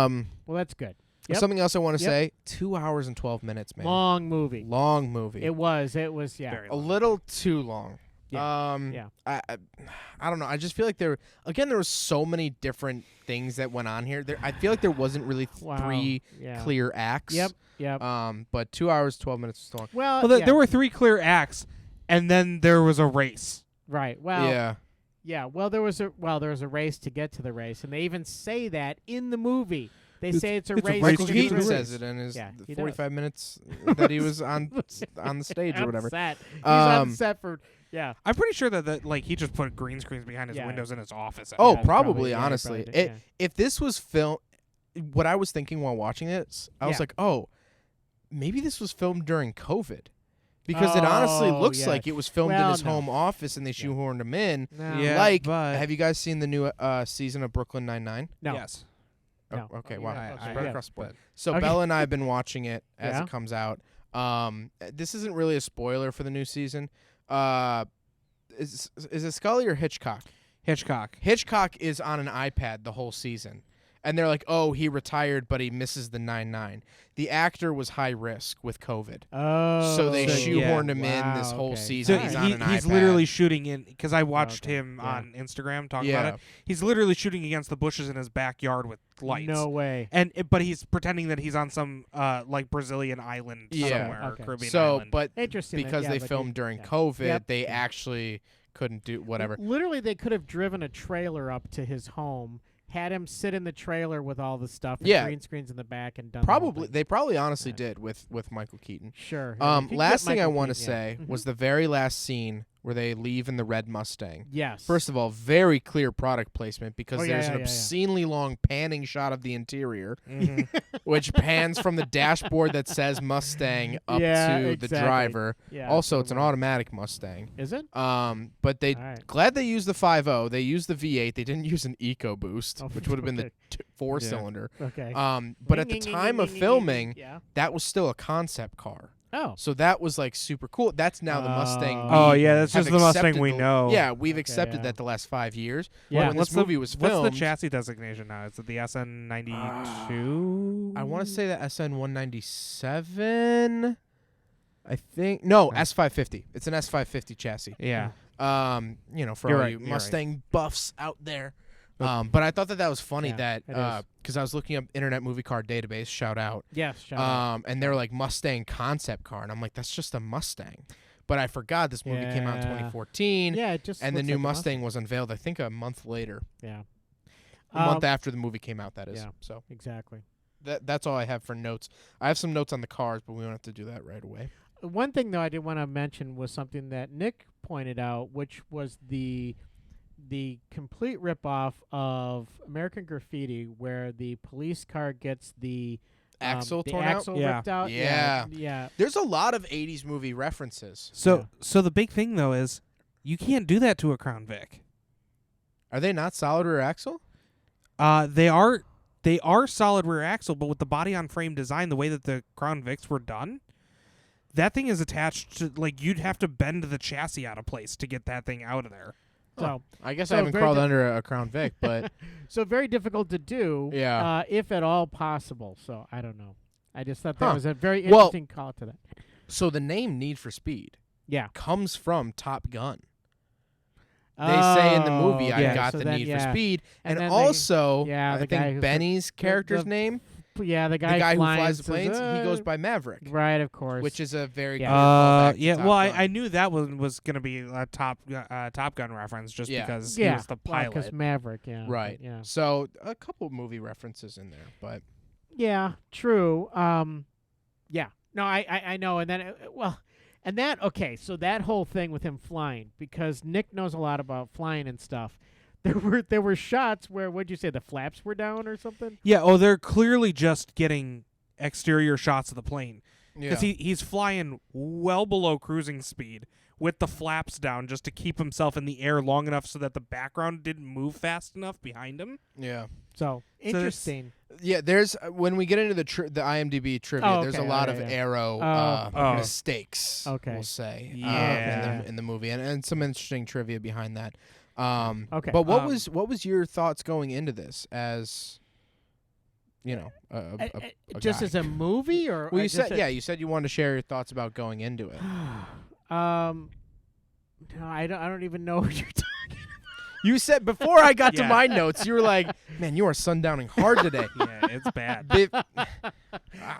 right. Well, that's good. Yep. Something else I want to Yep. say: 2 hours and 12 minutes, man. Long movie. Long movie. It was. Yeah. Very a long. little too long. Yeah. I don't know. I just feel like there was so many different things that went on here. I feel like there wasn't really Wow. 3 Yeah. clear acts. Yep. But 2 hours 12 minutes was long. Well, Well, there were 3 clear acts, and then there was a race. right. Well, Yeah. yeah. Well, there was a race to get to the race, and they even say that in the movie. They say it's a it's a race. race Michael to get to Keaton the says race. it in his Yeah, he does. 45 minutes that he was on the stage or On whatever. set. He's on Um, set for I'm pretty sure that he just put green screens behind his Yeah. windows in his office. Oh, Yeah, probably, yeah, he honestly. probably did, yeah. If this was film, what I was thinking while watching this, I was Yeah. like, oh, maybe this was filmed during COVID. Because it honestly Oh, looks yeah. like it was filmed in Well, his no. home office and they shoehorned him in. No. Yeah. but Have you guys seen the new season of Brooklyn Nine-Nine? No. Yes. No. Oh, okay, Oh, wow. yeah, It's okay, right yeah. across the board. So Okay. Bella and I have been watching it as Yeah. it comes out. This isn't really a spoiler for the new season. Is it Scully or Hitchcock? Hitchcock. Hitchcock is on an iPad the whole season. And they're like, oh, he retired, but he misses the 9-9. The actor was high risk with COVID. Oh. So they shoehorned him Wow, in this whole okay. season. So He's on an he's iPad. literally shooting in because I watched Okay, him yeah. on Instagram talk Yeah. about it. He's literally shooting against the bushes in his backyard with lights. No way. But he's pretending that he's on some Brazilian island Yeah. somewhere Okay. or Caribbean So, island. but Interesting. because yeah, they but filmed during yeah. COVID, Yep. they actually couldn't do whatever. Literally, they could have driven a trailer up to his home had him sit in the trailer with all the stuff, and Yeah. green screens in the back, and done the whole Probably thing. they probably honestly Right. did with Michael Keaton. Sure. yeah, if you can Last get thing I Michael want to Keaton, say yeah. was the very last scene where they leave in the red Mustang. Yes. First of all, very clear product placement because Oh, yeah, there's yeah, an yeah, yeah. obscenely long panning shot of the interior, Mhm. which pans from the dashboard that says Mustang up Yeah, to the exactly. driver. Yeah, Also, it's an totally. automatic Mustang. Is it? But they All right. glad they used the 5.0. They used the V8. They didn't use an EcoBoost, Oh, which would have been the okay. 4-cylinder. Okay. But at the time of filming, yeah. that was still a concept car. Oh. So that was like super cool. That's now the Mustang. Oh, we yeah, that's have just the Mustang accepted we know. Yeah, we've Okay, accepted yeah. that the last 5 years. Yeah. But when What's this movie was filmed, What's the chassis designation now? Is it the SN92? I want to say the SN197. I think no S550. It's an S550 chassis. Yeah. For You're all right, you you're Mustang buffs out there. But I thought that was funny Yeah, that it is. because I was looking up Internet Movie Car Database, shout out. Yes. Shout out. And they're like Mustang concept car, and I'm like, that's just a Mustang. But I forgot this movie came out in Yeah. 2014, Yeah. It just. and the looks new like a Mustang was unveiled, I think, a month later, Yeah. a month after the movie came out. That is. yeah. So Exactly. that's all I have for notes. I have some notes on the cars, but we don't have to do that right away. One thing though I did want to mention was something that Nick pointed out, which was the complete ripoff of American Graffiti, where the police car gets the Axle the torn out? axle Yeah. ripped out. Yeah. Yeah. There's a lot of 80s movie references. So the big thing though is you can't do that to a Crown Vic. Are they not solid rear axle? They are solid rear axle, but with the body on frame design, the way that the Crown Vics were done, that thing is attached to, like, you'd have to bend the chassis out of place to get that thing out of there. So I guess So I haven't very crawled di- under a Crown Vic, but so very difficult to do. Yeah. If at all possible. So I don't know. I just thought Huh. that was a very Well- interesting call to that. so the name Need for Speed Yeah. comes from Top Gun. They say in the movie, I yeah. got so the then, Need yeah. for Speed. And then they- also, yeah, I the guy think who's Benny's character's the- name, Yeah, the the guy who flying flies the says, planes, he goes by Maverick, Right, of course. which is a very Yeah. clear callback to Yeah. Top Well, Gun. I knew that one was gonna be a Top Gun reference just Yeah. because yeah, he was the pilot. because Maverick. Yeah. but Right. Yeah. So a couple movie references in there, but Yeah. True. Yeah. No, I know. And then and that okay. So that whole thing with him flying, because Nick knows a lot about flying and stuff. There were shots where, what'd you say, the flaps were down or something? Yeah. Oh, they're clearly just getting exterior shots of the plane yeah. because he's flying well below cruising speed with the flaps down just to keep himself in the air long enough so that the background didn't move fast enough behind him. Yeah. So there's- interesting. Yeah, there's when we get into the IMDb trivia, Oh, there's a okay, lot okay, of yeah. arrow Oh. mistakes. Okay. We'll say Yeah. in the movie, and some interesting trivia behind that. Okay, But what was your thoughts going into this as a Just guy? as a movie, or Well, you just said you said you wanted to share your thoughts about going into it. No, I don't even know what you're talking. You said before I got to Yeah. my notes, you were like, "Man, you are sundowning hard today." Yeah, it's bad.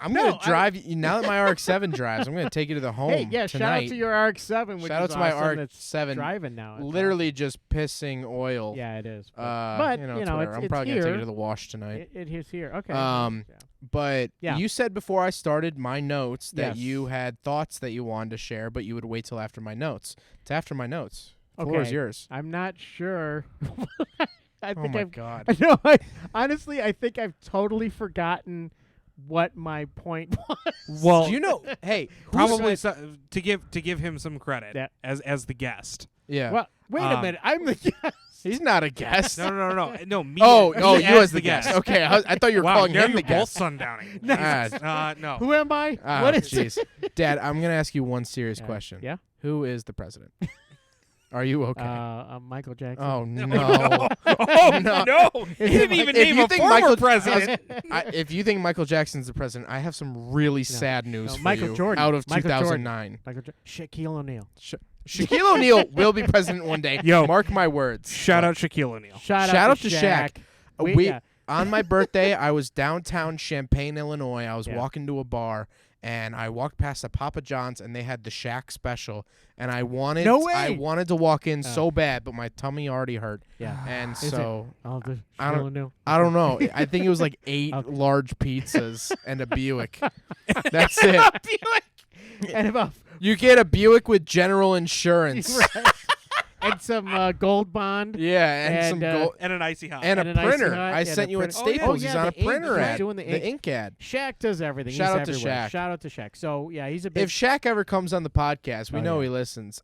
I'm gonna drive you now that my RX-7 drives. I'm gonna take you to the home Hey, yeah, shout out tonight. to your RX-7, which Shout out is to my awesome. That's RX-7. driving now. It's Literally just pissing oil. awesome. Yeah, it is. But you it's know, whatever. I'm it's probably gonna take here. it to the wash tonight. It is here. Okay. Um, But Yeah. you said before I started my notes that Yes. you had thoughts that you wanted to share, but you would wait till after my notes. It's after my notes. The floor is Okay. yours. I'm not sure. I Oh think my I've God. No, honestly, I think I've totally forgotten what my point was. Well, Do you know? Hey, probably to give him some credit Yeah. as the guest. yeah. Well, wait a Um, minute. I'm the guest. He's not a guest. No, me. Oh, me you as the guest. guest. Okay, I thought you were Wow, calling now him you're the both guest. sundowning. No. Who am I? Ah, What is jeez. Dad, I'm gonna ask you one serious Yeah. question. Yeah. Who is the president? Are you okay? Michael Jackson. Oh no. Oh no! He didn't even If name you a think former Michael- president. If you think Michael Jackson's the president, I have some really sad news No, for Michael you. Jordan. Out of Michael Jordan. 2009. Shaquille O'Neal. Shaquille O'Neal will be president one day. Yo. Mark my words. Shout out Shaquille O'Neal. Shout out to to Shaq. We- yeah. On my birthday, I was downtown Champaign, Illinois. I was Yeah. walking to a bar, and I walked past a Papa John's, and they had the Shaq special, and I wanted No way! I wanted to walk in so bad, but my tummy already hurt. Yeah. And Is so it? Oh, the I don't- know. I don't know. I think it was like 8 Okay. large pizzas and a Buick. That's it. And about You get a Buick with general insurance. right. And some Gold Bond. Yeah, and, And, some uh, gold And an icy hot. and and a an Icy printer. Hot I and sent a you at printer. Staples. Oh, He's yeah, on a the ink. printer He's ad. doing the ink. Ad. Shaq does everything. Shout He's out to everywhere. Shaq. Shout out to Shaq. So yeah, he's a big. If Shaq ever comes on the podcast, we Oh, know yeah. he listens.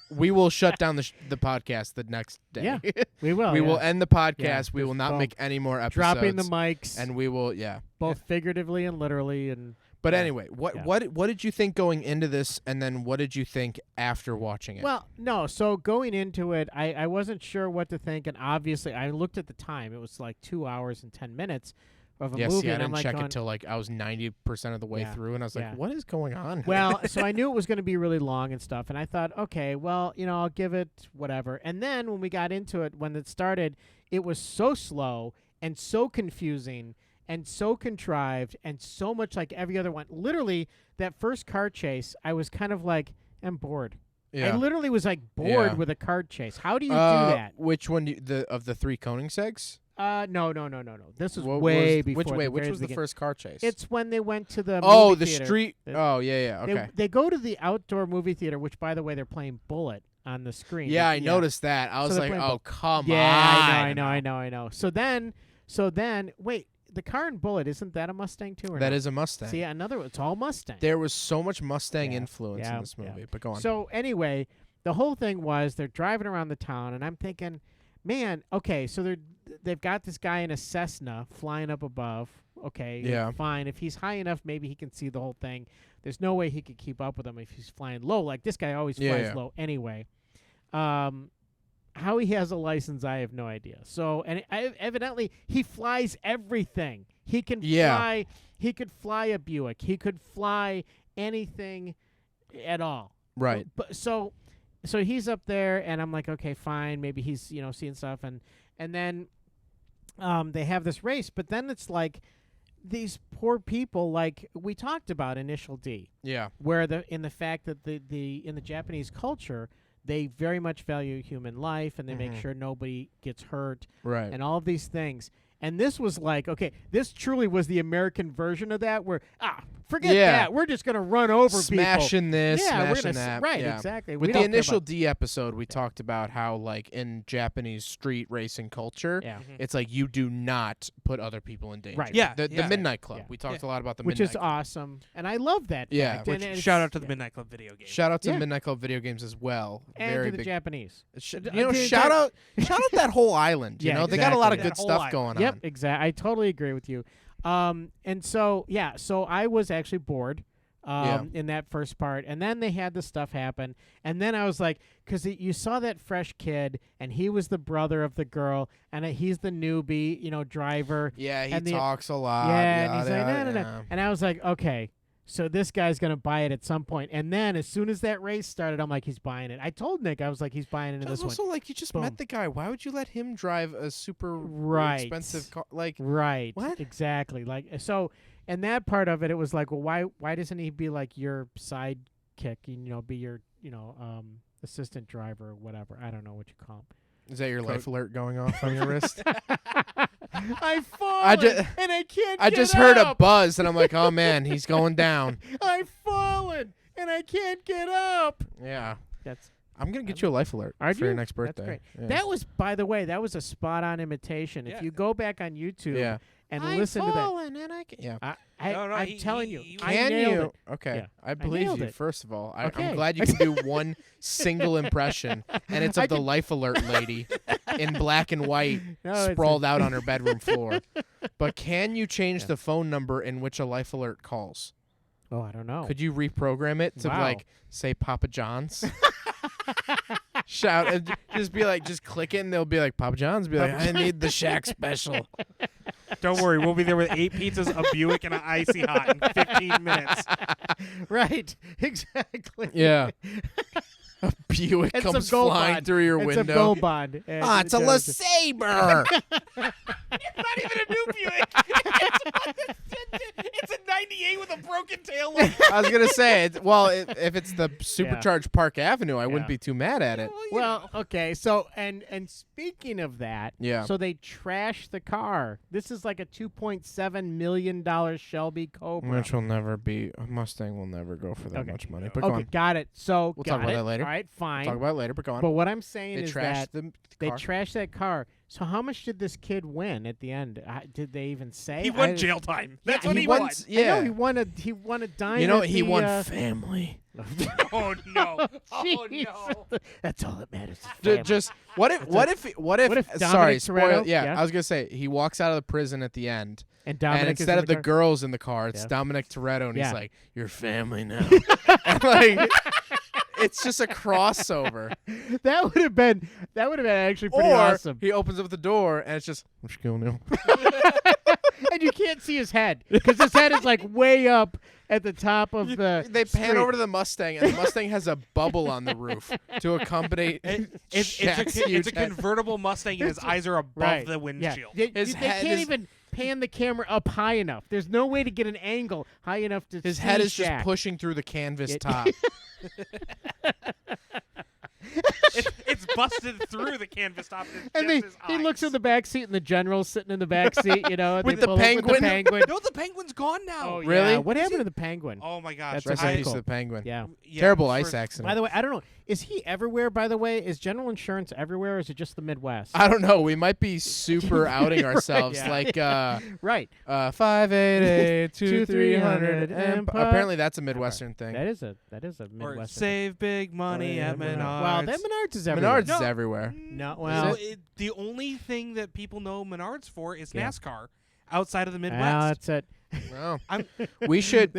We will shut down the podcast the next day. Yeah, we will. We yeah. will end the podcast. Yeah, we will just not boom. make any more episodes. dropping the mics, and we will, both figuratively and literally. And But Yeah. anyway, Yeah. what did you think going into this, and then what did you think after watching it? well, no. So going into it, I wasn't sure what to think, and obviously I looked at the time. It was like 2 hours and 10 minutes of a yeah, movie, see, I and I'm didn't like check going, it till like I was 90% of the way Yeah, through, and I was like, yeah. what is going on? Well, so I knew it was going to be really long and stuff, and I thought, okay, well, I'll give it whatever. And then when we got into it, when it started, it was so slow and so confusing and so contrived and so much like every other one. Literally, that first car chase, I was kind of like, I'm bored. yeah. I literally was like bored Yeah. with a car chase. How do you do that? Which one? Of the 3 Koenigsegg's? No. This was What way was, before. Which the very was the beginning. first car chase? It's when they went to the oh, movie the theater. street. The- Oh, yeah. Okay. They go to the outdoor movie theater, which, by the way, they're playing Bullet on the screen. Yeah, I They- noticed that. I was they're like, playing oh, come Yeah, on. I know. So then, wait, the car in Bullet, isn't that a Mustang too? Or That no? is a Mustang. See, another. It's all Mustang. There was so much Mustang Yeah, influence yeah, in this yeah. movie, but go on. So anyway, the whole thing was they're driving around the town, and I'm thinking, man, okay, so they've got this guy in a Cessna flying up above. Okay, Yeah. fine. If he's high enough, maybe he can see the whole thing. There's no way he could keep up with him if he's flying low. Like this guy always Yeah, flies yeah. low anyway. How he has a license, I have no idea. So, and evidently he flies everything. He can Yeah. fly. He could fly a Buick. He could fly anything at all. right. But so he's up there, and I'm like, okay, fine. Maybe he's seeing stuff, and then they have this race. But then it's like these poor people, like we talked about Initial D, Yeah. where in the fact that in the Japanese culture, they very much value human life, and they make Mhm. sure nobody gets hurt, Right. and all of these things. And this was like, okay, this truly was the American version of that, where forget Yeah. that, we're just gonna run over people. Smashing this, Yeah, we're smashing gonna that. right, yeah. exactly. With We the don't care Initial about- D episode, we talked about how, like, in Japanese street racing culture, yeah, it's like you do not put other people in danger. Right. Yeah, The yeah. Midnight Club. Yeah. We talked a lot about the which Midnight is Club. awesome, and I love that. Yeah. fact. Which, and shout out to the yeah. Midnight Club video game. Shout out to Yeah. Midnight Club video games as well. and Very to the big. Japanese. Shout out that whole island. You Yeah, know, they got a lot of exactly. good That whole stuff island. going Yep, on. exactly. I totally agree with you. And so so I was actually bored. In that first part, and then they had the stuff happen, and then I was like, because you saw that fresh kid, and he was the brother of the girl, and he's the newbie, driver. Yeah, he And the- talks a lot. Yeah, and he's yada, like, no. yeah. And I was like, okay, so this guy's gonna buy it at some point. And then as soon as that race started, I'm like, he's buying it. I told Nick, I was like, he's buying into But this also, one. like, you just Boom. met the guy. Why would you let him drive a super Right. expensive car? Like, Right. What? Exactly. Like so, and that part of it, it was like, well, why doesn't he be like your sidekick? Be your assistant driver or whatever. I don't know what you call him. is that your life alert going off on your wrist? I've fallen and I can't. I get just heard a up. buzz, and I'm like, oh man, he's going down. I've fallen and I can't get up. Yeah. That's I'm gonna get you a life alert Are for your you? next birthday. That's great. Yeah. That was, by the way, that was a spot-on imitation. Yeah. If you go back on YouTube yeah. and I've listen to that, fallen and I can. Yeah. I'm telling you, I Can nailed you? it. Okay, Yeah. I believe nailed you. it. First of all, Okay. I'm glad you can do one single impression, and it's of I the can- life alert lady in black and white, No, it's a- sprawled out on her bedroom floor. But can you change Yeah. the phone number in which a life alert calls? Oh, I don't know. Could you reprogram it to Wow. like say Papa John's? Shout and just be like, just click it, and they'll be like, Papa John's. Be like, I need the Shaq special. Don't worry, we'll be there with 8 pizzas, a Buick, and an icy hot in 15 minutes. Right. Exactly. Yeah. A Buick And comes some Gold flying Bond. through your It's window. a Gold Bond. Ah, it's a LeSabre. Not even a new Buick. It's a 98 with a broken tail light. I was gonna say, if it's the supercharged Park Avenue, I wouldn't be too mad at it. Well, okay. So and speaking of that, Yeah. So they trashed the car. This is like a $2.7 million Shelby Cobra. Which will never be a Mustang. Will never go for that Okay. much money. But go Okay, on. got it. So We'll got talk about it. that later. All right, fine. Talk about it later. But go on. But what I'm saying They is trashed that the they car. trashed that car. So how much did this kid win at the end? Did they even say? He won jail time. That's Yeah, what he he won- won. I Yeah. know he won a dime. You know, at he the, won family. Oh no! Oh Jeez. no! That's all that matters. is family. Just what if What if sorry, Dominic spoil, Toretto- yeah, yeah. I was gonna say he walks out of the prison at the end, and Dominic and is instead in of the car? girls in the car, it's Yeah. Dominic Toretto, and Yeah. he's like, "You're family now." And like, it's just a crossover. that would have been actually pretty Or awesome. he opens up the door, and it's just, "I'm just going now." And you can't see his head because his head is like way up at the top of the. They pan street. over to the Mustang, and the Mustang has a bubble on the roof to accommodate. It's Shaq's a huge head. convertible Mustang, and his eyes are above Right. the Yeah. windshield. His they head can't is- even pan the camera up high enough. There's no way to get an angle high enough to His see head is Shaq. just pushing through the canvas It- top. It's busted through the canvas top. And, it's And just he his looks eyes. in the back seat, and the general's sitting in the back seat, you know, and With they the pull up penguin? With the penguin. No, the penguin's gone now. Oh, Really? yeah. What happened to the penguin? Oh my gosh! That's Rest a in I- peace to the penguin. Yeah. yeah, Terrible for- ice accident. By the way, I don't know. Is he everywhere? By the way, is general insurance everywhere, or is it just the Midwest? I don't know. We might be super outing ourselves. yeah. Like right. 588 2300 and apparently that's a Midwestern thing. That is a Or Midwestern. save big money at Menards. Wow, that Menards is everywhere. Menards is everywhere. No, So well, the only thing that people know Menards for is Yeah. NASCAR outside of the Midwest. that's it. Well, I'm- we should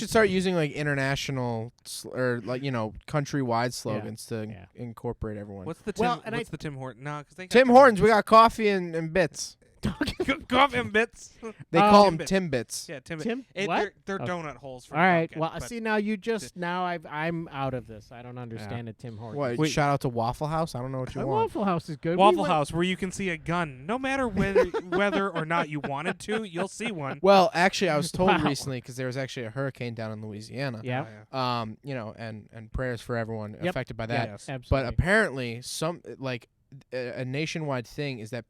start using like international or like countrywide slogans to Yeah. incorporate everyone. What's the Well, and what's the Tim Horton? No, because they got Tim Hortons? We got coffee and bits. coffee and bits. They Oh. call Tim them Bits. Timbits. Yeah, Tim, It, what? They're Okay. donut holes for All right. pumpkin, Well, but see now I'm out of this. I don't understand it, Tim Hortons. What? Wait. Shout out to Waffle House. I don't know what you want. Waffle House is good. We Waffle went- House, where you can see a gun, no matter whether or not you wanted to, you'll see one. Well, actually, I was told Wow. recently because there was actually a hurricane down in Louisiana. Yeah. And prayers for everyone Yep. affected by Yeah, that. absolutely. But apparently, a nationwide thing is that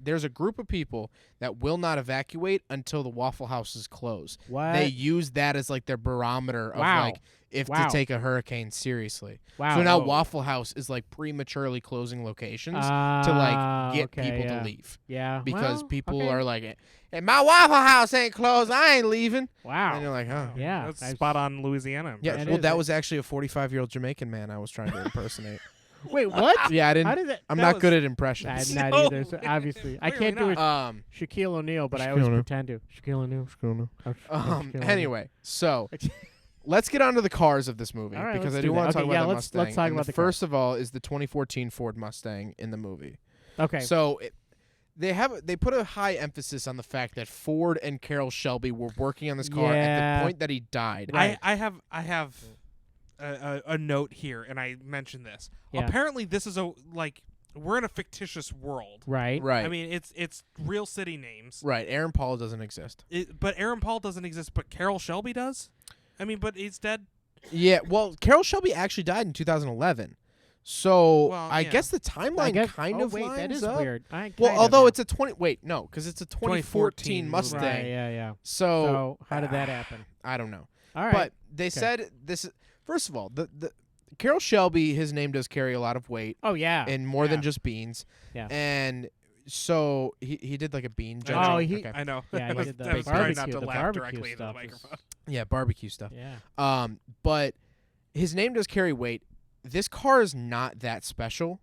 there's a group of people that will not evacuate until the Waffle House is closed. what? They use that as like their barometer of Wow. like if Wow. to take a hurricane seriously. wow. So now Oh. Waffle House is like prematurely closing locations to Ah, like get okay, people yeah. to leave Yeah. because well, people okay. are like, "Hey, my Waffle House ain't closed. I ain't leaving." Wow. And you're like, "Oh, Yeah. That's I've- spot on Louisiana. yeah." That Well, is that it. was actually a 45-year-old Jamaican man I was trying to impersonate. Wait, what? Yeah, I How didn't. did that? I'm that not was- good at impressions. I'm not No, either. So obviously, I clearly can't do it. Shaquille O'Neal, but I always Shaquille O'Neal. pretend to. Shaquille O'Neal. Shaquille O'Neal. Anyway, so let's get on to the cars of this movie All right, because let's I do do want that. to talk Okay, about yeah, the let's Mustang. talk And about the the car. first of all is the 2014 Ford Mustang in the movie. Okay. So they put a high emphasis on the fact that Ford and Carroll Shelby were working on this car at Yeah. the point that he died. Right. I have a note here, and I mentioned this. Yeah. Apparently, this is we're in a fictitious world. right. Right. I mean, it's real city names. Right. Aaron Paul doesn't exist. But Aaron Paul doesn't exist, but Carroll Shelby does. I mean, but he's dead. Yeah. Well, Carroll Shelby actually died in 2011. So Well, I yeah. guess the I timeline guess, kind oh, of wait, lines that is up. weird. Well, although it's a 2014 Mustang. Right, yeah. So, So how did that happen? I don't know. All right. But they said this. First of all, the Carroll Shelby, his name does carry a lot of weight oh yeah. and more than Yeah. just beans. Yeah. And so he did like a bean I judging. know. he- Okay. I know. Yeah, he I was, did the I was trying not barbecue- to the laugh barbecue directly into the stuff is- microphone. Yeah, barbecue stuff. Yeah. But his name does carry weight. This car is not that special.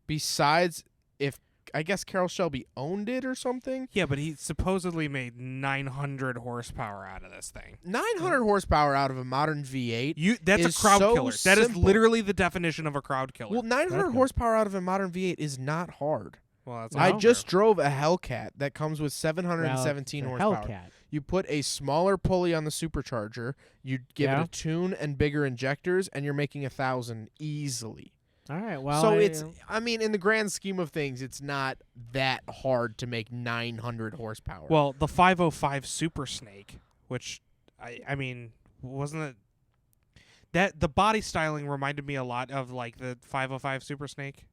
Besides, if I guess Carroll Shelby owned it or something. Yeah, but he supposedly made 900 horsepower out of this thing. 900 horsepower out of a modern V8. That's is a crowd so killer. That is simple. literally the definition of a crowd killer. Well, 900 Okay. horsepower out of a modern V8 is not hard. Well, that's I not just true. drove a Hellcat that comes with Well, 717 it's a horsepower. Hellcat. You put a smaller pulley on the supercharger, you give Yeah. it a tune and bigger injectors, and you're making 1,000 easily. All right. Well, So I mean, in the grand scheme of things, it's not that hard to make 900 horsepower. Well, the 505 Super Snake, which I mean, wasn't it that the body styling reminded me a lot of like the 505 Super Snake?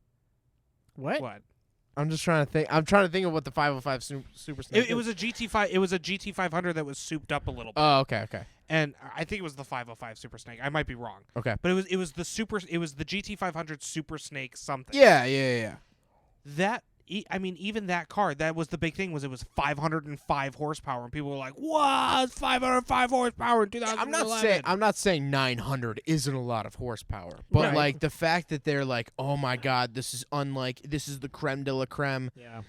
What? What? I'm just trying to think. I'm trying to think of what the 505 Super Snake It was a GT5. It was a GT500 that was souped up a little bit. Oh, okay. And I think it was the 505 Super Snake. I might be wrong. Okay. But it was the GT500 Super Snake something. Yeah. That I mean, even that car, that was the big thing. Was it was 505 horsepower, and people were like, "What? It's 505 horsepower in 2011." I'm not saying 900 isn't a lot of horsepower, but Right. like the fact that they're like, "Oh my God, this is the creme de la creme." Yeah.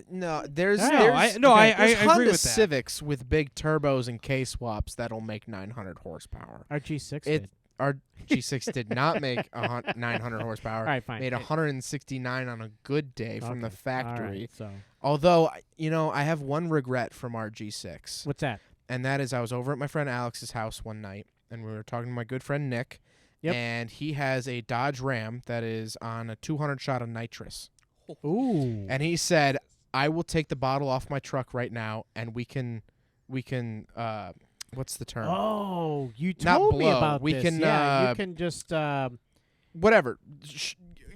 No, there's I there's know. I there's agree Honda with that. Civics with big turbos and K swaps that'll make 900 horsepower. Our G6 It did. our G6 did not make 900 horsepower. All right, fine. Made 169 on a good day from the Okay. factory. All right, so Although, I have one regret from our G6, what's that? and that is I was over at my friend Alex's house one night, and we were talking to my good friend Nick, Yep. and he has a Dodge Ram that is on a 200 shot of nitrous. Ooh. And he said, I will take the bottle off my truck right now, and we can what's the term? Oh, you Not told me blow. about We this. can, Yeah, you can just Whatever.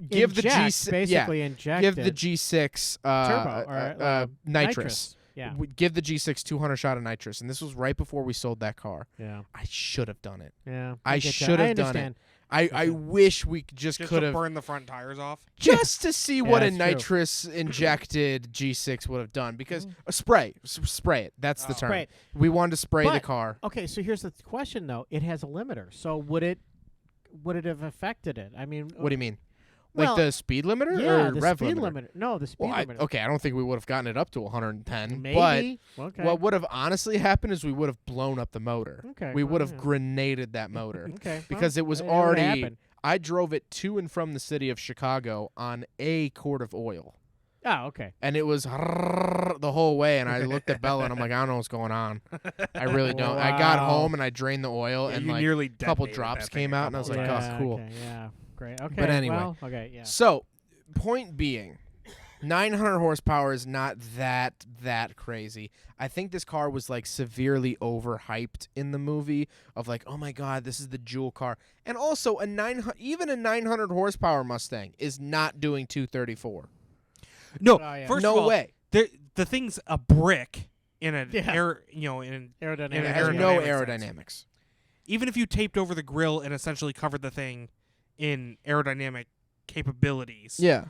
Give the inject, G6 basically inject give the it. G6 turbo or nitrous. Yeah. Give the G6 200 shot of nitrous, and this was right before we sold that car. Yeah. I should have done it. Yeah. I get ya. should have I done it. understand. I wish we Just could to have burn the front tires off. just to see what a that's true. nitrous injected G6 would have done, because spray it. That's the Oh. term. Spray it. We wanted to spray the But- car. Okay, so here's the question though. It has a limiter. So would it have affected it? I mean, What do you mean? well, Like the speed limiter yeah, or the rev speed limiter? limiter. No, the speed Well, I limiter. don't think we would have gotten it up to 110. Maybe. But Okay. what would have honestly happened is we would have blown up the motor. Okay, We well, would have yeah. grenaded that motor. Okay. Because well, it was would already. happen. I drove it to and from the city of Chicago on a quart of oil. Oh, okay. And it was the whole way, and I looked at Bella and I'm like, I don't know what's going on. I really don't. I got Wow. home and I drained the oil, and you like nearly a couple detonated drops that thing came a out, and I was couple like, times. oh, cool. Okay, yeah. Great. Okay. But anyway. Well, okay. Yeah. So, point being, 900 horsepower is not that crazy. I think this car was like severely overhyped in the movie of like, oh my God, this is the jewel car. And also even a 900 horsepower Mustang is not doing 234. No, Oh, yeah. first No of all, way. the thing's a brick in an Yeah. in Aerodynamic. It an has no aerodynamic sense. aerodynamics. even if you taped over the grill and essentially covered the thing in aerodynamic capabilities, Yeah.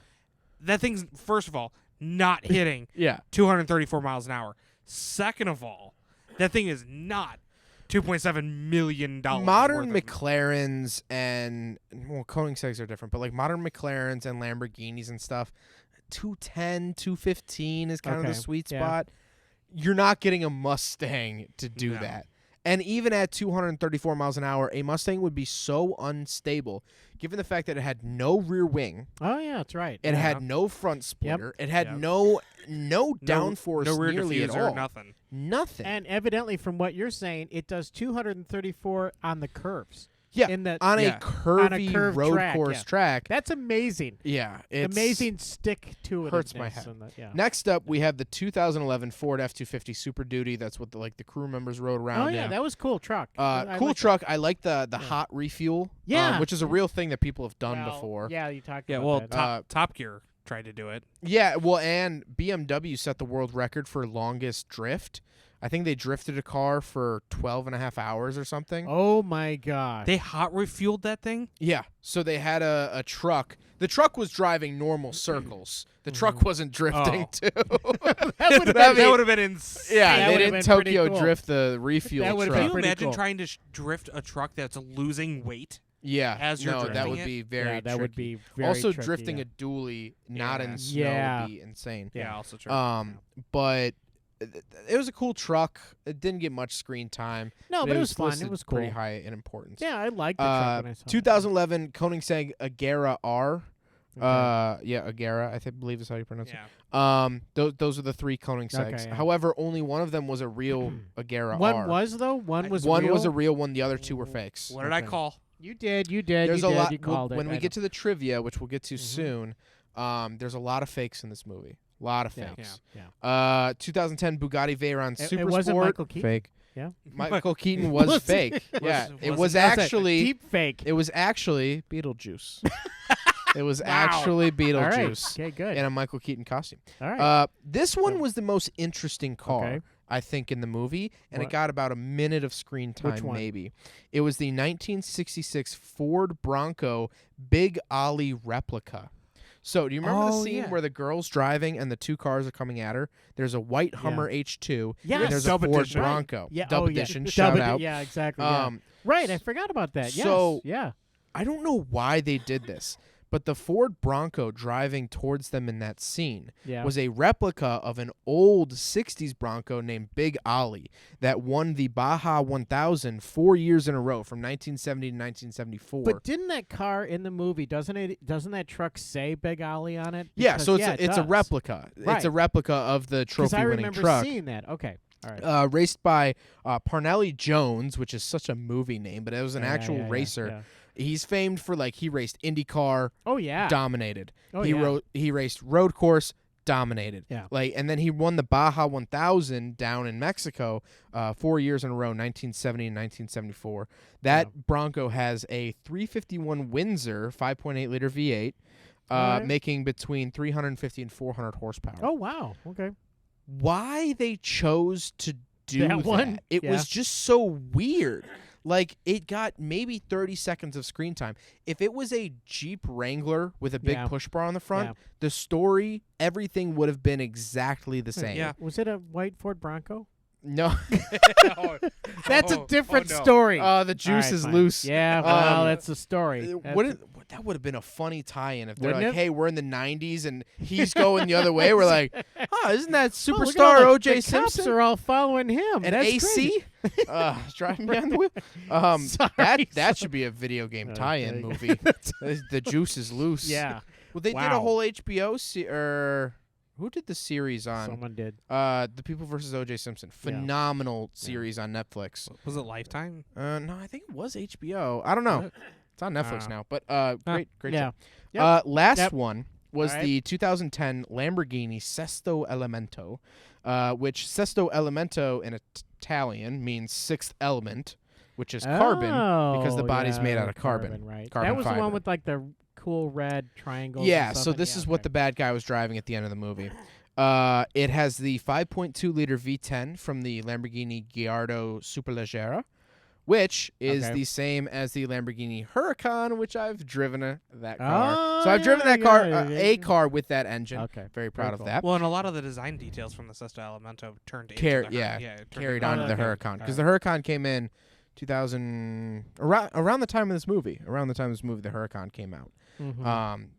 that thing's first of all not hitting Yeah. 234 miles an hour. Second of all, that thing is not $2.7 million. Modern worth of- McLarens and Koenigsegg's are different, but like modern McLarens and Lamborghinis and stuff, 210, 215 is kind of Okay, the sweet yeah. spot. You're not getting a Mustang to do No. that. And even at 234 miles an hour, a Mustang would be so unstable, given the fact that it had no rear wing, Oh yeah, that's right. it Yeah. had no front splitter, it had Yep. no downforce no rear nearly at diffuser, all. nothing. Nothing. And evidently, from what you're saying, it does 234 on the curves. yeah, in the- on yeah. a curvy curved road track, course yeah. track. That's amazing. Yeah, it's Amazing stick to it. hurts my head. Yeah. Next up, we have the 2011 Ford F-250 Super Duty. That's what the crew members rode around Oh yeah, in. that was a cool truck. I Cool like truck. I like the hot refuel. Yeah. Which is a real thing that people have that. done Well, before. Yeah, you talked Yeah, about well, that. Top Gear tried to do it. Yeah, well, and BMW set the world record for longest drift. I think they drifted a car for 12 and a half hours or something. Oh my gosh. They hot refueled that thing. Yeah, so they had a truck. The truck was driving normal circles. The truck wasn't drifting Oh. too. That would have been insane. Yeah, That they would've didn't been pretty Tokyo cool. drift the refuel That would've truck. Can you pretty imagine cool. trying to drift a truck that's losing weight? Yeah, as you're no, that drifting would it? be very yeah, that would tricky. be very Also, tricky, drifting yeah. a dually not in Yeah. snow Yeah. would be insane. Yeah. also true. But it was a cool truck. It didn't get much screen time. No, but it was fun. listed It was cool. pretty high in importance. Yeah, I liked the truck when I saw it. 2011 Koenigsegg Agera R. Okay. Yeah, Agera. I believe is how you pronounce yeah. it. Those are the three Koenigsegs. Okay, yeah. However, only one of them was a real Agera One R. was though. One was one real? was a real one. The other two were fakes. What did I Okay. call? You did. You did. There's you a did. lot. You called it. When we I get know. to the trivia, which we'll get to Mhm. soon, there's a lot of fakes in this movie. A lot of Yeah. fakes. Yeah. 2010 Bugatti Veyron It Super wasn't Sport. Michael Keaton? Fake. Yeah. Michael Keaton was fake. Yeah, it was How's that? actually deep fake. it was actually Beetlejuice. It was actually Beetlejuice Okay, good. in a Michael Keaton costume. All right. This one was the most interesting car, Okay. I think, in the movie, and What? it got about a minute of screen time, Which one? maybe. It was the 1966 Ford Bronco Big Ollie replica. So, do you remember the Oh, scene yeah. where the girl's driving and the two cars are coming at her? There's a white Hummer H2, Yes. and there's a Dub Ford edition. Bronco. Yeah. Dub oh, yeah. edition, Dub shout edi- out. Yeah, exactly. Yeah. Right, I forgot about that. so- Yes. Yeah. I don't know why they did this, but the Ford Bronco driving towards them in that scene Yeah. was a replica of an old 60s Bronco named Big Ollie that won the Baja 1000 4 years in a row from 1970 to 1974. But didn't that car in the movie, doesn't that truck say Big Ollie on it? yeah, Because, so it it's a does. replica. It's Right. a replica of the Because I trophy-winning remember truck. seeing that. Okay. All right. Raced by Parnelli Jones, which is such a movie name, but it was an actual racer. Yeah. He's famed for he raced IndyCar, Oh yeah. dominated. Oh, he yeah. he raced road course, dominated. Yeah. And then he won the Baja 1000 down in Mexico 4 years in a row, 1970 and 1974. That Bronco has a 351 Windsor 5.8 liter V8, All right. making between 350 and 400 horsepower. Oh wow. Okay. Why they chose to do That one? It Yeah. was just so weird. It got maybe 30 seconds of screen time. If it was a Jeep Wrangler with a big Yeah. push bar on the front, Yeah. the story, everything would have been exactly the same. Yeah. Was it a white Ford Bronco? No. That's a different no. story. The juice All right, is fine. loose. Yeah. Well, Um, that's the story. That would have been a funny tie-in if they're Wouldn't like, it? "Hey, we're in the '90s and he's going the other way." We're like, "Oh, isn't that Oh, look at superstar all O.J. the cops Simpson?" are all following him. And That's AC great. driving behind the wheel. Sorry, That should be a video game tie-in movie. The juice is loose. Yeah. Well, they did a Wow. whole HBO who did the series on? Someone did. The People versus O.J. Simpson. Phenomenal series on Netflix. Was it Lifetime? No, I think it was HBO. I don't know. It's on Netflix Ah. now. But great Yeah. show. Yep. Last Yep. one was All right. the 2010 Lamborghini Sesto Elemento, which Sesto Elemento in Italian means sixth element, which is carbon because the Oh, body's yeah, made out of carbon. Right. Carbon that was the fiber. one with the cool red triangles. Yeah, and stuff so in- this yeah, is what okay. the bad guy was driving at the end of the movie. It has the 5.2 liter V10 from the Lamborghini Gallardo Superleggera, which is Okay. the same as the Lamborghini Huracan, which I've driven that car. So Oh, I've driven yeah, that car, yeah, yeah, a yeah. car with that engine. Okay. Very proud of cool. that. Well, and a lot of the design details from the Sesto Elemento turned into Car- the yeah, it turned carried into on to the okay. Huracan because the Huracan came in 2000 around the time of this movie. Around the time of this movie, the Huracan came out. Mhm.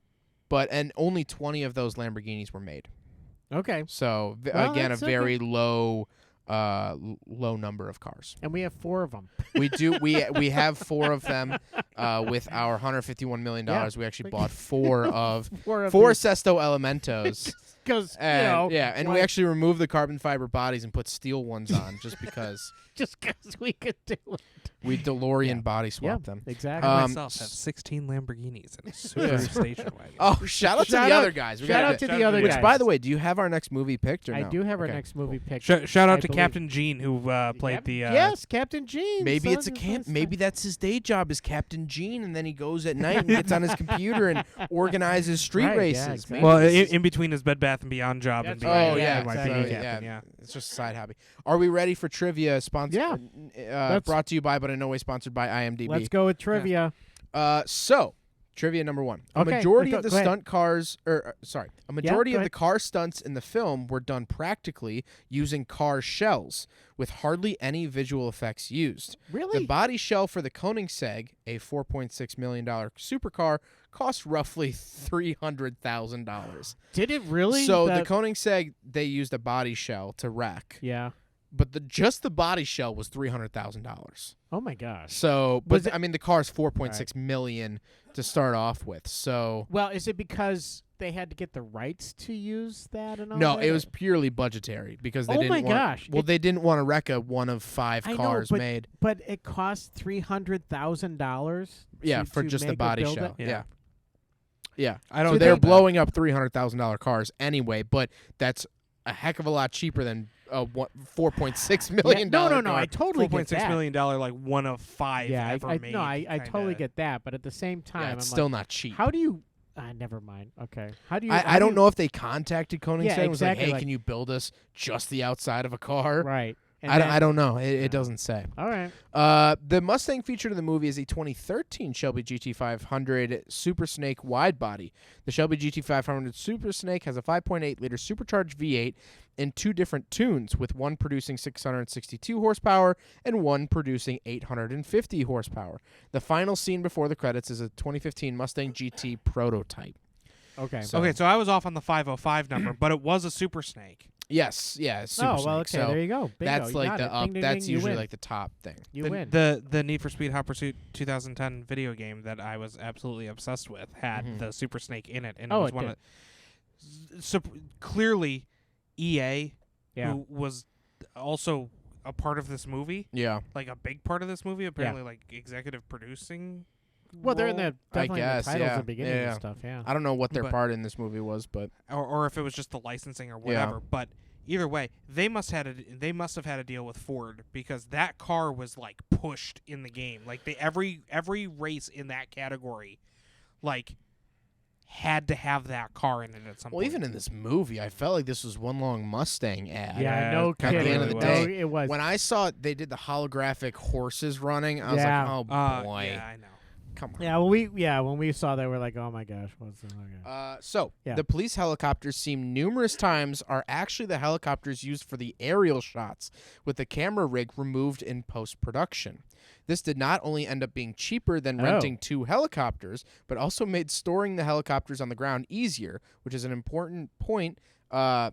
And only 20 of those Lamborghinis were made. Okay. So Well, again, a that's okay. very low number of cars. And we have 4 of them. We do we have 4 of them with our $151 million. Yeah. We actually bought 4 of 4 of four these. Sesto Elementos. Because, And, and we why- actually removed the carbon fiber bodies and put steel ones on just because just because we could do it. we DeLorean Yeah. body swapped them. Exactly. I Um, myself have 16 Lamborghinis and a Subaru station wagon. Oh, shout out to Shout the out- other guys. We Shout gotta out to do- the other Which, guys. by the way, do you have our next movie picked or I no? do have our Okay. next movie picked. Shout out I to believe. Captain Gene who played the. yes, Captain Gene. Maybe it's a Son of camp. Fun Maybe Stuff. that's his day job is Captain Gene, and then he goes at night and gets on his computer and organizes street Right, yeah, races. exactly. Maybe Well, this is- in between his Bed Bath and Beyond job and That's being right, oh yeah, yeah, NYPD exactly. captain, yeah. It's just a side hobby. Are we ready for trivia? Sponsored, brought to you by, but in no way sponsored by IMDb. Let's go with trivia. So, trivia number 1. A Okay, majority go- of the go ahead. stunt cars, a majority go of the ahead. car stunts in the film were done practically using car shells, with hardly any visual effects used. Really? The body shell for the Koenigsegg, a $4.6 million supercar, cost roughly $300,000. Did it really? So That- the Koenigsegg, they used a body shell to wreck, yeah. but just the body shell was $300,000. Oh my gosh. So, Was but it- I mean, the car's $4.6 million to start off with. So Well, is it because they had to get the rights to use that and all no, that? it was purely budgetary because they Oh didn't my want. gosh. Well, they didn't want to wreck a one of 5 I know, cars but- made. But it cost $300,000. Yeah, for to just the make or body build shell. it? Yeah. Yeah. I don't So know they're that. blowing up $300,000 cars anyway, but that's a heck of a lot cheaper than $4.6 million. No. car. I totally get $4.6 that. million like one of five Yeah, ever made. I totally get that. But at the same time, Yeah, I'm it's like, still not cheap. how do you? Never mind. Okay. How do you? I don't know if they contacted Koenigsegg Yeah, and was like, exactly, hey, like- can you build us just the outside of a car? Right. And I don't know. It doesn't say. All right. The Mustang featured in the movie is a 2013 Shelby GT500 Super Snake wide body. The Shelby GT500 Super Snake has a 5.8-liter supercharged V8 in two different tunes, with one producing 662 horsepower and one producing 850 horsepower. The final scene before the credits is a 2015 Mustang GT prototype. Okay. So- Okay, so I was off on the 505 number, but it was a Super Snake. Yes, yeah, Super Oh Snake. well. Okay. So There you go. Bingo, that's you like got the it. up. Ding, ding, That's ding, you usually win. like the top thing. You the, win. The Need for Speed Hot Pursuit 2010 video game that I was absolutely obsessed with had Mhm. the Super Snake in it, and Oh, it was it one did. of clearly EA, Yeah. who was also a part of this movie, Yeah, like a big part of this movie, apparently like executive producing. Well, they're in role. the definitely guess, in the titles yeah. at the beginning Yeah. and stuff. Yeah. I don't know what their But- part in this movie was, but or if it was just the licensing or whatever. But either way, they must have had a deal with Ford, because that car was like pushed in the game. Like every race in that category, like, had to have that car in it at some well, point. even in this movie, I felt like this was one long Mustang ad. Yeah. No at the kidding. end of the No, day, it was. When I saw they did the holographic horses running, I was Yeah. like, oh boy, Yeah, I know. come on. Yeah. When we saw that, we're like, oh my gosh, what's this? Okay. So Yeah. the police helicopters seen numerous times are actually the helicopters used for the aerial shots, with the camera rig removed in post-production. This did not only end up being cheaper than renting two helicopters, but also made storing the helicopters on the ground easier, which is an important point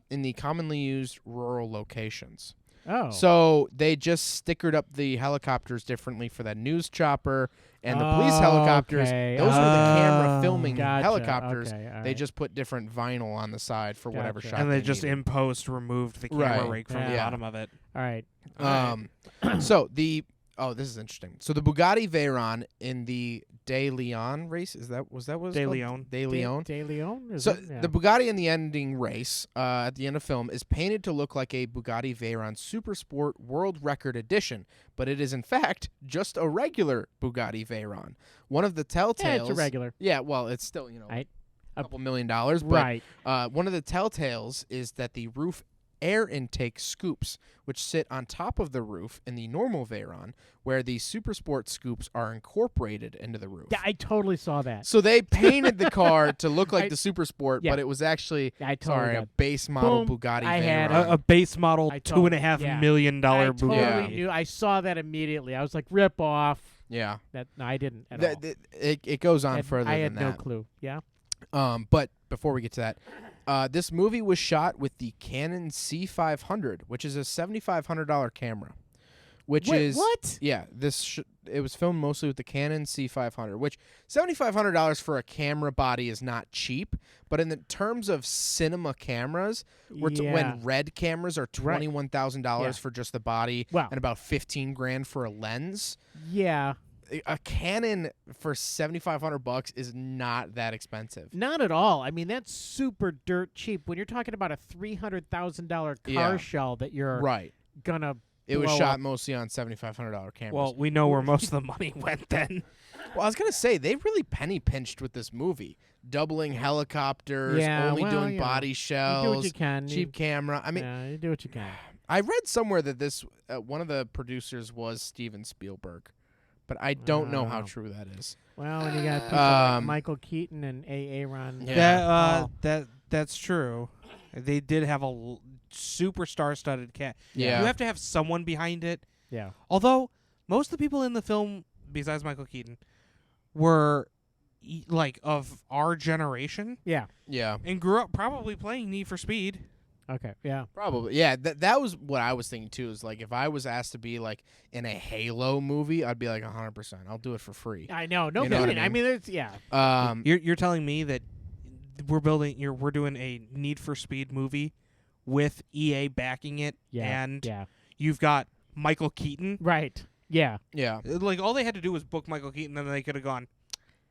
in the commonly used rural locations. Oh. So they just stickered up the helicopters differently for that news chopper and the police Oh, helicopters. okay. Those were the camera Oh. filming Gotcha. helicopters. Okay, all They right. just put different vinyl on the side for whatever Gotcha. shot. And they just needed. in post removed the camera Right. rig from Yeah. the bottom of it. All right. So this is interesting. So the Bugatti Veyron in the De Leon race, was that what it's De called? Leon. De Leon. De Leon. So the Bugatti in the ending race, at the end of film, is painted to look like a Bugatti Veyron Super Sport World Record Edition, but it is in fact just a regular Bugatti Veyron. One of the telltales. it's a regular. Yeah, well, it's still Right. a couple $1 million, but Right. one of the telltales is that the roof air intake scoops, which sit on top of the roof in the normal Veyron, where the Super Sport scoops are incorporated into the roof. Yeah, I totally saw that. So they painted the car to look like I- the Super Sport, yeah. but it was actually I totally a got. base model Boom, Bugatti I Veyron. had it. A base model I $2.5 yeah. million I totally Yeah. knew. I saw that immediately. I was like, rip off. Yeah, That no, I didn't at all. it goes on further I had than no that. clue. Yeah. But before we get to that, this movie was shot with the Canon C500, which is a $7,500 camera. Which Wait, is what? Yeah, it was filmed mostly with the Canon C500, which $7,500 for a camera body is not cheap. But in the terms of cinema cameras, Yeah. when red cameras are Right. $21,000 Yeah. for just the body, Wow. and about $15,000 for a lens. Yeah. A Canon for $7,500 is not that expensive. Not at all. I mean, that's super dirt cheap. When you're talking about a $300,000 car Yeah. shell that you're Right. gonna. It was blow shot up. mostly on $7,500 cameras. Well, we know where most of the money went then. Well, I was gonna say they really penny pinched with this movie, doubling helicopters, Yeah, only well, doing you know, body You do shells, what you can. cheap camera. I mean, yeah, you do what you can. I read somewhere that this one of the producers was Steven Spielberg, but I don't know how Wow. true that is. Well, when you got people like Um, Michael Keaton and Aaron. Yeah. That's true. They did have a super star-studded cast. Yeah. You have to have someone behind it. Yeah. Although most of the people in the film, besides Michael Keaton, were like of our generation Yeah. Yeah, and grew up probably playing Need for Speed. Okay. Yeah. probably. Yeah, that was what I was thinking too. Is like if I was asked to be like in a Halo movie, I'd be like 100%. I'll do it for free. I know. No You know what I kidding. I mean, it's yeah. You're telling me that we're doing a Need for Speed movie with EA backing it, Yeah. and Yeah. you've got Michael Keaton. Right. Yeah. Yeah, Like all they had to do was book Michael Keaton, and they could have gone,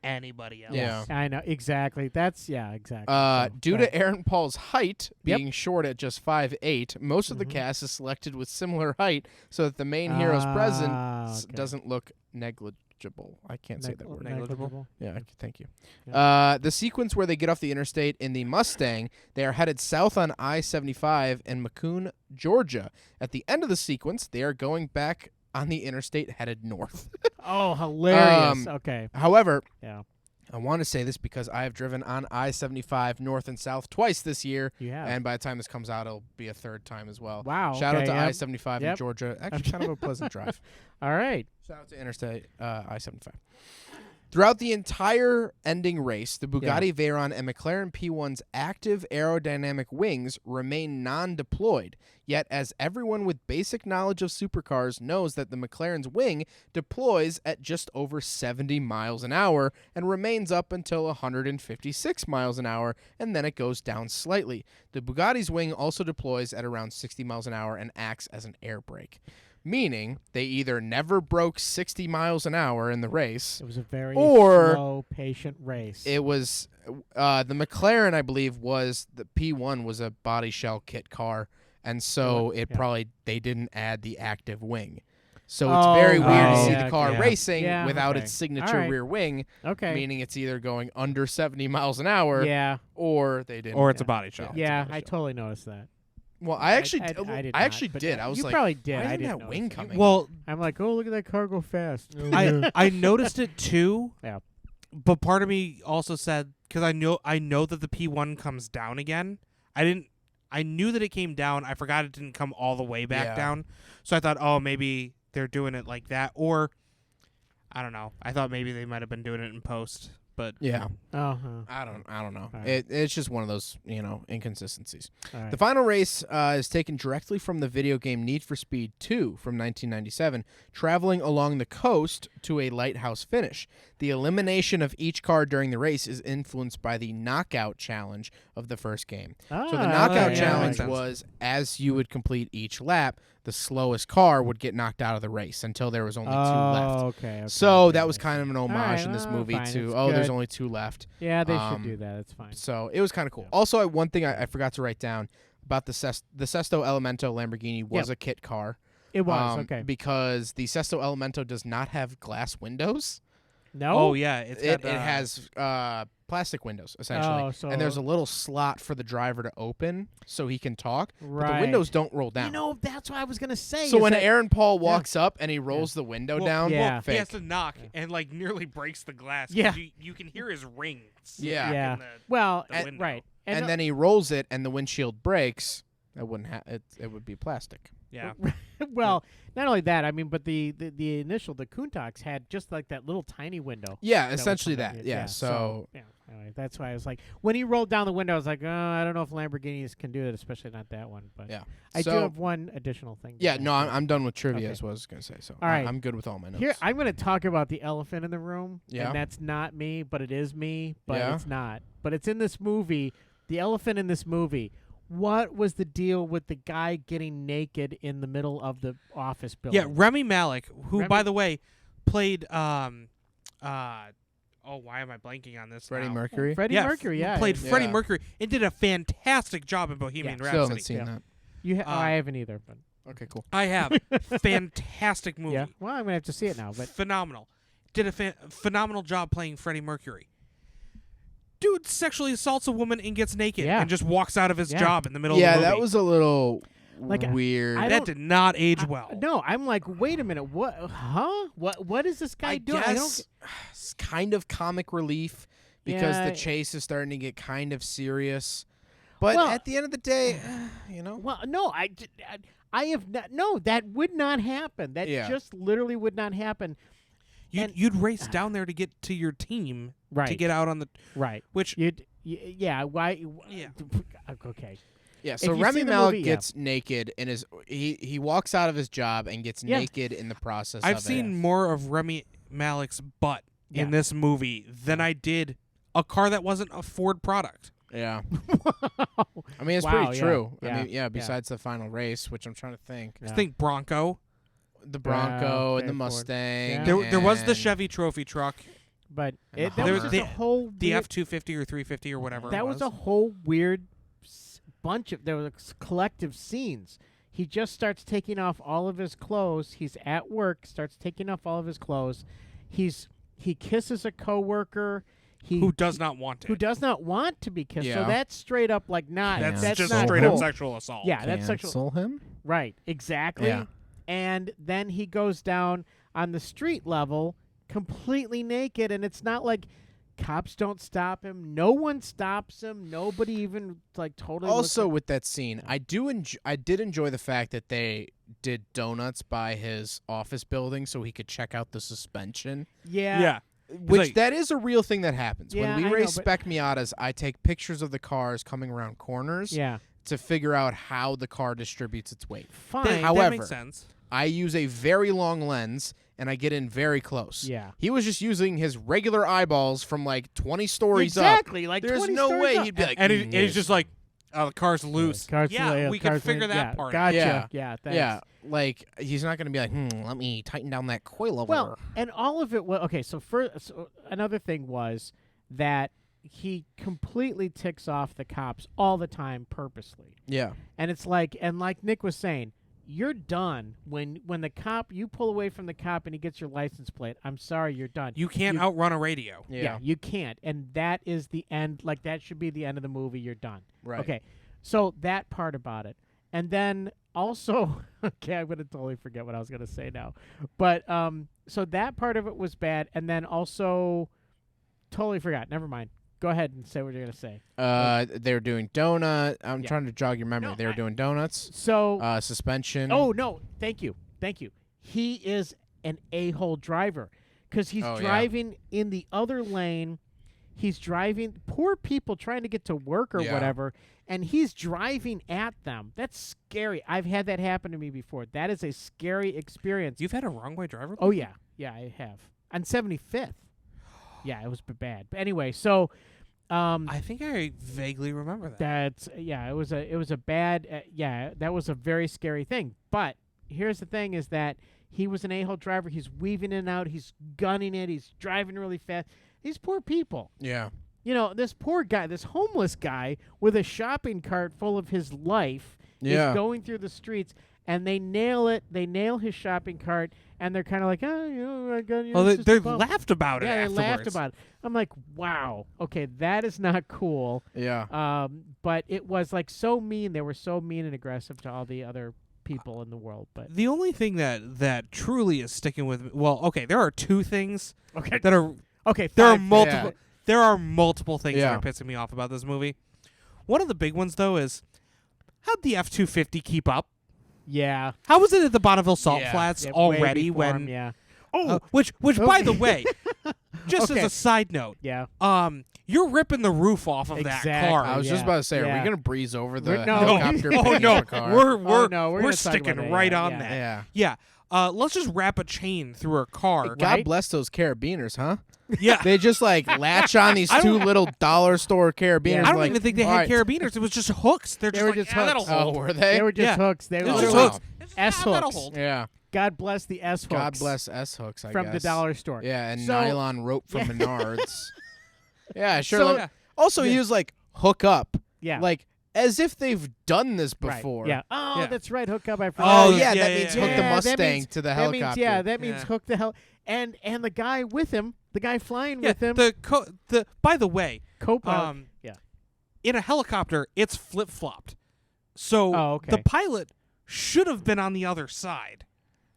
anybody else. Yeah. I know exactly. That's exactly. Due Right. to Aaron Paul's height Yep. being short at just 5'8", most of the Mhm. cast is selected with similar height so that the main hero's presence okay. doesn't look negligible. I can't say that word. Negligible. Yeah, thank you. Yeah. The sequence where they get off the interstate in the Mustang, they are headed south on I-75 in Macon, Georgia. At the end of the sequence, they are going back on the interstate headed north. Oh, hilarious. Um, Okay. However, Yeah. I want to say this because I have driven on I-75 north and south twice this year, You have. and by the time this comes out, it'll be a third time as well. Wow. Shout out okay, to yep. I-75 in Yep. Georgia. Actually, kind of a pleasant drive. All right. Shout out to Interstate I-75. Throughout the entire ending race, the Bugatti Veyron and McLaren P1's active aerodynamic wings remain non-deployed. Yet, as everyone with basic knowledge of supercars knows that the McLaren's wing deploys at just over 70 miles an hour and remains up until 156 miles an hour, and then it goes down slightly. The Bugatti's wing also deploys at around 60 miles an hour and acts as an air brake. Meaning, they either never broke 60 miles an hour in the race. It was a very Or- slow, patient race. It was the McLaren, I believe, was the P1 was a body shell kit car, and so Yeah. they didn't add the active wing. So it's very weird to see yeah, the car yeah. racing Yeah, without okay. its signature All right. rear wing, okay. meaning it's either going under 70 miles an hour Yeah. or they didn't. Or it's a Yeah. body shell. it's a Yeah. body I shell. totally noticed that. Well, I actually I did. did I actually not, but did. I was you like, probably did. why I isn't didn't that notice wing it. coming? Well, I'm like, oh, look at that car go fast. I noticed it too. Yeah. But part of me also said, because I know that the P1 comes down again. I knew that it came down. I forgot it didn't come all the way back Yeah. down. So I thought, oh, maybe they're doing it like that, or I don't know. I thought maybe they might have been doing it in post, but yeah. Uh-huh. I don't know. All right. It's just one of those, inconsistencies. All right. The final race is taken directly from the video game Need for Speed 2 from 1997, traveling along the coast to a lighthouse finish. The elimination of each car during the race is influenced by the knockout challenge of the first game. So the knockout yeah, challenge makes sense. was, as you would complete each lap, the slowest car would get knocked out of the race until there was only two left. Okay. So okay, that was I kind of an homage right, in this well, movie fine, to, it's there's good. only two left. Yeah, they Um, should do that. It's fine. So it was kind of cool. Yeah. Also, one thing I forgot to write down about the Sesto Elemento Lamborghini was a kit car. It was okay. Because the Sesto Elemento does not have glass windows. No. oh yeah, it's It got, has plastic windows, essentially. Oh, so and there's a little slot for the driver to open so he can talk. right. But the windows don't roll down. You know, that's what I was gonna say. so is when that- Aaron Paul walks up and he rolls the window Well, down, yeah. he has fake. to knock and like nearly breaks the glass. 'cause Yeah. you can hear his rings. Yeah. Yeah. in the- well, the window. right, and then he rolls it and the windshield breaks. That wouldn't it would be plastic. yeah. well, not only that, I mean, but the initial the Countachs had just like that little tiny window. Yeah, that would essentially come in. that. Yeah. yeah. Anyway, that's why I was like, when he rolled down the window, I was like, oh, I don't know if Lamborghinis can do it, especially not that one. But Yeah. I So- do have one additional thing. to Yeah, ask no, you. I'm done with trivia. Okay. Is what I was gonna say. So All right. I'm good with all my notes. Here, I'm going to talk about the elephant in the room. Yeah. And that's not me, but it is me, but Yeah. it's not. But it's in this movie. The elephant in this movie. What was the deal with the guy getting naked in the middle of the office building? Yeah, Remy Malek, who Remy- by the way played why am I blanking on this? Freddie now? Mercury. Freddie Yeah, Mercury, yeah. played Yeah. Freddie Mercury and did a fantastic job in Bohemian Still haven't Rhapsody. seen Yeah. that. You I Uh, haven't either, but Okay, cool. I have. Fantastic movie. yeah. Well, I'm going to have to see it now, but Phenomenal. Did a phenomenal job playing Freddie Mercury. Dude sexually assaults a woman and gets naked Yeah. and just walks out of his Yeah. job in the middle Yeah, of the movie. that was a little Like, weird. I that don't- did not age well. no, I'm like, wait a minute, what? Huh? What is this guy I doing? guess it's kind of comic relief because Yeah. the chase is starting to get kind of serious. But Well- at the end of the day, Well, no, I have not. No, that would not happen. That Yeah. just literally would not happen. You'd race down there to get to your team to Right. get out on the Right. which Yeah. Why? Yeah. Okay. yeah. So If you've Remy seen the Malek movie, yeah. gets naked and he walks out of his job and gets Yeah. naked in the process. I've of seen it. more of Remy Malek's butt Yeah. in this movie than I did a car that wasn't a Ford product. Yeah. I mean, it's Wow, pretty yeah. true. Yeah. I mean, besides the final race, which I'm trying to think. Yeah. I think Bronco. The Bronco okay, and the Ford. Mustang. Yeah. There was the and- Chevy trophy truck. But And that the was Hummer. just a whole The weird- F-250 or 350 or whatever. That it was a whole weird bunch of there was collective scenes. He just starts taking off all of his clothes. He's at work, starts taking off all of his clothes. He kisses a coworker. who does not want it. Who does not want to be kissed. So Yeah. that's straight up like not. That's That's just not straight cool. up sexual assault. Yeah, that's sexual. Cancel him? Right, exactly. Yeah. And then he goes down on the street level completely naked, and it's not like cops don't stop him. No one stops him. Nobody even like totally. Also, looks with that scene, I did enjoy the fact that they did donuts by his office building so he could check out the suspension. yeah. Yeah. Which like- that is a real thing that happens. Yeah, When we I race know, but- spec Miatas, I take pictures of the cars coming around corners Yeah. to figure out how the car distributes its weight. Fine. That However, makes sense. I use a very long lens and I get in very close. Yeah. He was just using his regular eyeballs from like 20 stories Exactly. up. Like There's 20 no stories way up. he'd be like, And "Mm, he's just like, the car's loose. Car's yeah, we can car's figure yeah, that part out. Gotcha. Yeah. Yeah. Thanks. yeah, like he's not going to be like, let me tighten down that coil over. Well, and all of it was okay. So another thing was that he completely ticks off the cops all the time purposely, yeah, and it's like Nick was saying, you're done when the cop you pull away from the cop and he gets your license plate. I'm sorry, you're done. You can't outrun a radio. yeah, You can't, and that is the end. Like that should be the end of the movie. You're done. right. Okay, so that part about it, and then also, okay, I'm gonna totally forget what I was gonna say now, but so that part of it was bad, and then also, totally forgot. Never mind. Go ahead and say what you're gonna say. They were doing donut. I'm Yeah. trying to jog your memory. No, They were doing donuts. So, Suspension. oh no, thank you. He is an a-hole driver because he's Oh, yeah. driving in the other lane. He's driving poor people trying to get to work or Yeah. whatever, and he's driving at them. That's scary. I've had that happen to me before. That is a scary experience. You've had a wrong way driver? Oh yeah, I have on 75th. Yeah, it was bad. But anyway, so I think I vaguely remember that. that's it was a bad that was a very scary thing. But here's the thing: is that he was an a-hole driver. He's weaving in and out. He's gunning it. He's driving really fast. These poor people. Yeah. You know, this poor guy, this homeless guy with a shopping cart full of his life Yeah. is going through the streets, and they nail it. They nail his shopping cart, and they're kind of like, I got you. Well, it's just they a bump." laughed about it Yeah, they afterwards. laughed about it. I'm like, wow, okay, that is not cool. Yeah. But it was like so mean. They were so mean and aggressive to all the other people in the world. But The only thing that truly is sticking with me, well, okay, there are two things okay, that are okay, there are fine. multiple Yeah. there are multiple things Yeah. that are pissing me off about this movie. One of the big ones though is how'd the F-250 keep up? Yeah, How was it at the Bonneville Salt Yeah. Flats yeah, way already before when him, yeah, which by Okay. the way, just Okay. as a side note, yeah, you're ripping the roof off of that Exactly. car. I was just yeah, about to say, are yeah. we gonna breeze over the No. helicopter? Oh picking no, up a car? we're Oh, no, we're we're gonna talk sticking about that, right yeah, on yeah. that. Yeah. Yeah. Let's just wrap a chain through her car. God Right? bless those carabiners, huh? Yeah. They just like latch on these I two don't- little dollar store carabiners. I don't like, even think they all had right. carabiners. It was just hooks. They're They just were like, just "Ah, that'll hooks. Oh, hold." were they? They were just Yeah. hooks. They It were was Oh, just wow. hooks. It's just, S "Ah, that'll hooks. hold." Yeah. God bless the S hooks. God bless S hooks. I from guess. the dollar store. Yeah, and So- nylon rope from Yeah. Menards. Yeah, sure. So- like- also, he was like hook up, Yeah. like as if they've done this Right, before. Yeah. Oh, Yeah. that's right. Hook up. I Oh, forgot. yeah, yeah, that yeah, means yeah. hook the Yeah, that Mustang means- to the That helicopter. means that means Yeah. hook the hell and the guy with him, the guy flying Yeah, with him. the by the way, Co-pilot. yeah. in a helicopter, it's flip-flopped. So Oh, okay. the pilot should have been on the other side.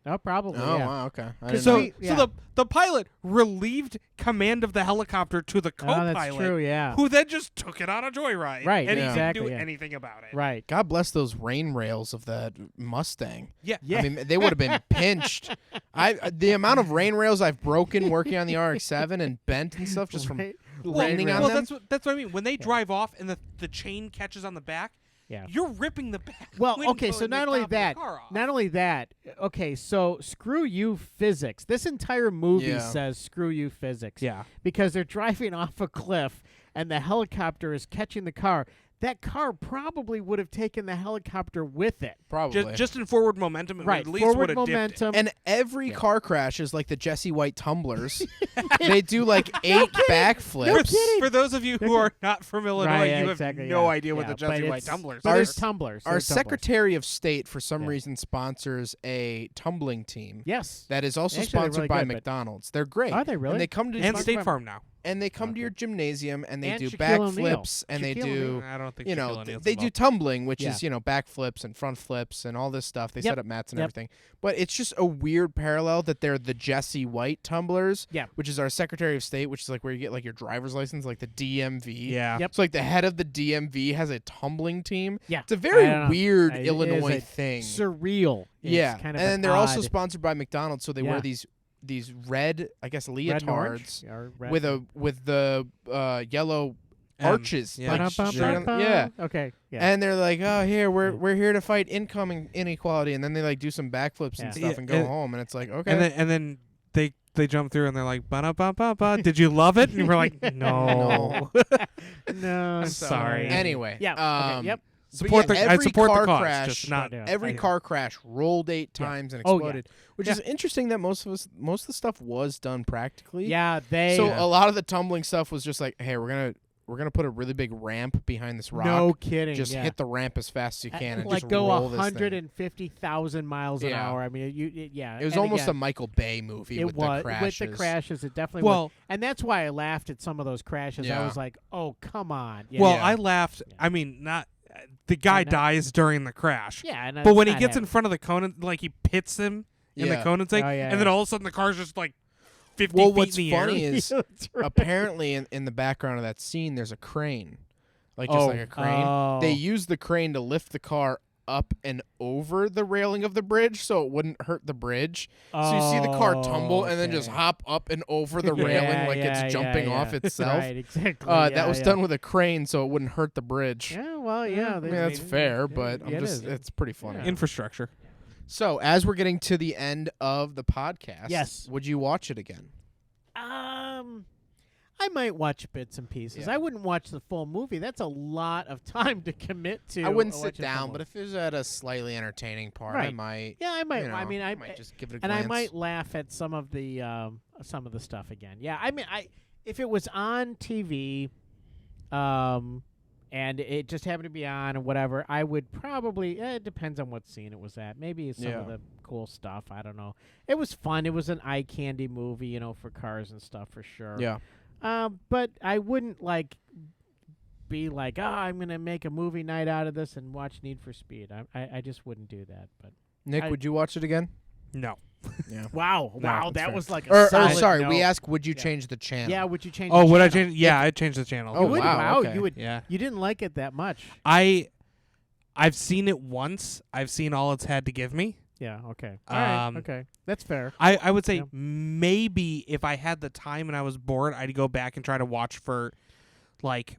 Oh, probably. Oh, yeah. wow, okay. I didn't Because So, know. we- yeah. so the pilot relieved command of the helicopter to the Oh, co-pilot, that's true. Yeah. who then just took it on a joyride. Right, and he exactly, didn't do yeah. anything about it. Right. God bless those rain rails of that Mustang. Yeah. Yeah. I mean, they would have been pinched. The amount of rain rails I've broken working on the RX-7 and bent and stuff just from Right. raining on well, them. that's what I mean. When they drive off and the chain catches on the back, Yeah. you're ripping the back. Well, window okay, so and the not only top of the that, car off. not only that, okay, so screw you physics. This entire movie Yeah. says screw you physics. Yeah. Because they're driving off a cliff and the helicopter is catching the car. that car probably would have taken the helicopter with it. Probably. Just in forward momentum, it Right, at least forward would have dipped it. momentum. And every car crash is like the Jesse White tumblers. They do like 8 backflips. For those of you who are not from Illinois, Right, yeah, you exactly, have no yeah. idea what Yeah, the Jesse but White it's- tumblers But are. there's tumblers. Our There's tumblers. Secretary of State, for some Yeah. reason, sponsors a tumbling team. Yes. That is also Actually, they're sponsored really by good, but- McDonald's. They're great. Are they really? And they come to And State Farm now. and they come to your gymnasium and they And do Shaquille O'Neal. backflips and they Shaquille do O'Neal. I don't think you Shaquille know O'Neal's they do involved. tumbling, which Yeah. is backflips and front flips and all this stuff. They Yep. set up mats and Yep. everything. But it's just a weird parallel that they're the Jesse White tumblers, Yeah. which is our Secretary of State, which is like where you get like your driver's license, like the DMV. Yeah. Yep. So like the head of the DMV has a tumbling team. Yeah. It's a very I don't know. weird It is Illinois a thing. Surreal. It's Yeah, kind of and then they're also odd- sponsored by McDonald's, so they wear Yeah. these red, I guess, red and orange? leotards Or red with the yellow arches. yeah. like, Ba-dum-bum-bum-bum. straight on- yeah. Okay. Yeah. And they're like, oh, here we're here to fight income inequality, and then they like do some backflips Yeah. and stuff Yeah, and go and- home, and it's like, okay, And then they jump through and they're like, ba-da-ba-ba-ba. Did you love it? And we're like, no. no. I'm sorry. anyway, Yeah. Okay. Yep. Support but the yeah, I every support car the cause, crash, just not Yeah. every I hear car crash rolled 8 Yeah. times and Oh, yeah. exploded, which Yeah. is interesting that most of the stuff was done practically. Yeah. They. So a lot of the tumbling stuff was just like, hey, we're gonna put a really big ramp behind this rock. no kidding. Just yeah. hit the ramp as fast as you can and like just go roll this thing. 150,000 miles an Yeah. hour. I mean, yeah. It was and almost again, a Michael Bay movie it with was the crashes. with the crashes. It definitely Well- was, and that's why I laughed at some of those crashes. I Yeah. was like, "Oh, come on!" Yeah. Well, Yeah. I laughed. I mean, not the guy not- dies during the crash. yeah, and But when it's he not gets in happening. front of the Conan, like he pits him in the Yeah. Conan thing, Oh, yeah, and then yeah. all of a sudden the car's just like 50 Well, feet what's in the funny air. is That's right. apparently in the background of that scene, there's a crane, like just like a crane. Oh. They used the crane to lift the car up and over the railing of the bridge, so it wouldn't hurt the bridge. So you see the car tumble and then just okay. hop up and over the Yeah, railing like yeah, it's jumping yeah, off yeah. itself. Right, exactly. That was done with a crane, so it wouldn't hurt the bridge. Yeah, well, yeah. I mean, that's fair, but yeah, it's pretty funny. Yeah. Infrastructure. So, as we're getting to the end of the podcast, Yes. would you watch it again? I might watch bits and pieces. Yeah. I wouldn't watch the full movie. That's a lot of time to commit to. I wouldn't sit watching the full down, but movie. if it was at a slightly entertaining part, I Right. might. Yeah, I might. you know, I mean, I might just give it a and glance. I might laugh at some of the stuff again. Yeah, I mean, if it was on TV, and it just happened to be on or whatever, I would probably. It depends on what scene it was at. Maybe some Yeah. of the cool stuff. I don't know. It was fun. It was an eye candy movie, for cars and stuff for sure. Yeah. But I wouldn't be like, I'm gonna make a movie night out of this and watch Need for Speed. I just wouldn't do that. But Nick, I- would you watch it again? No. Yeah. wow, that's that fair. was like a Or solid sorry, no. we asked, would you Yeah. change the channel? Yeah, would you change? Oh, the would I channel? change? Yeah, I'd change the channel. Oh, You would? wow, okay. You would. Yeah. You didn't like it that much. I've seen it once. I've seen all it's had to give me. Yeah. Okay. All right. Um, Okay. That's fair. I would say Yeah. maybe if I had the time and I was bored, I'd go back and try to watch for like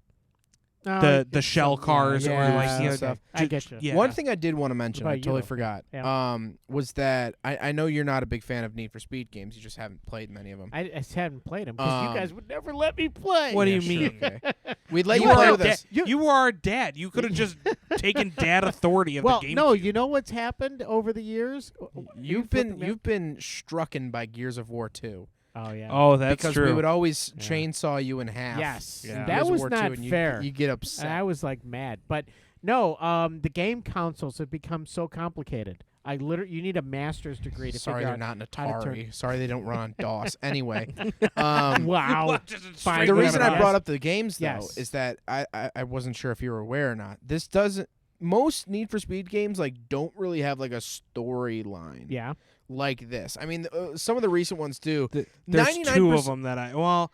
the shell cars or like stuff. I get you. Yeah. One thing I did want to mention, What I about you, totally though? forgot, Yeah. was that I know you're not a big fan of Need for Speed games. You just haven't played many of them. I just hadn't played them because you guys would never let me play. What do you Yeah, sure, mean? okay. We'd let You you are play our with dad. us. You were our dad. You could have just taken dad authority of Well, the game. no. You know what's happened over the years? You've been strucken by Gears of War 2. Oh yeah. Oh, that's because true. we would always Yeah. chainsaw you in half. Yes. in Yeah. That Gears of was War not 2, and fair. You get upset. I was like mad, but no. The game consoles have become so complicated. You need a master's degree to Sorry, figure they're out not an how to turn- Atari. Sorry, they don't run on DOS. Anyway, Wow. Just Fine, the straight reason whatever. I brought up the games though Yes. is that I wasn't sure if you were aware or not. This doesn't. Most Need for Speed games don't really have a storyline. Yeah. Like this. I mean, some of the recent ones do. There's 99% two of them that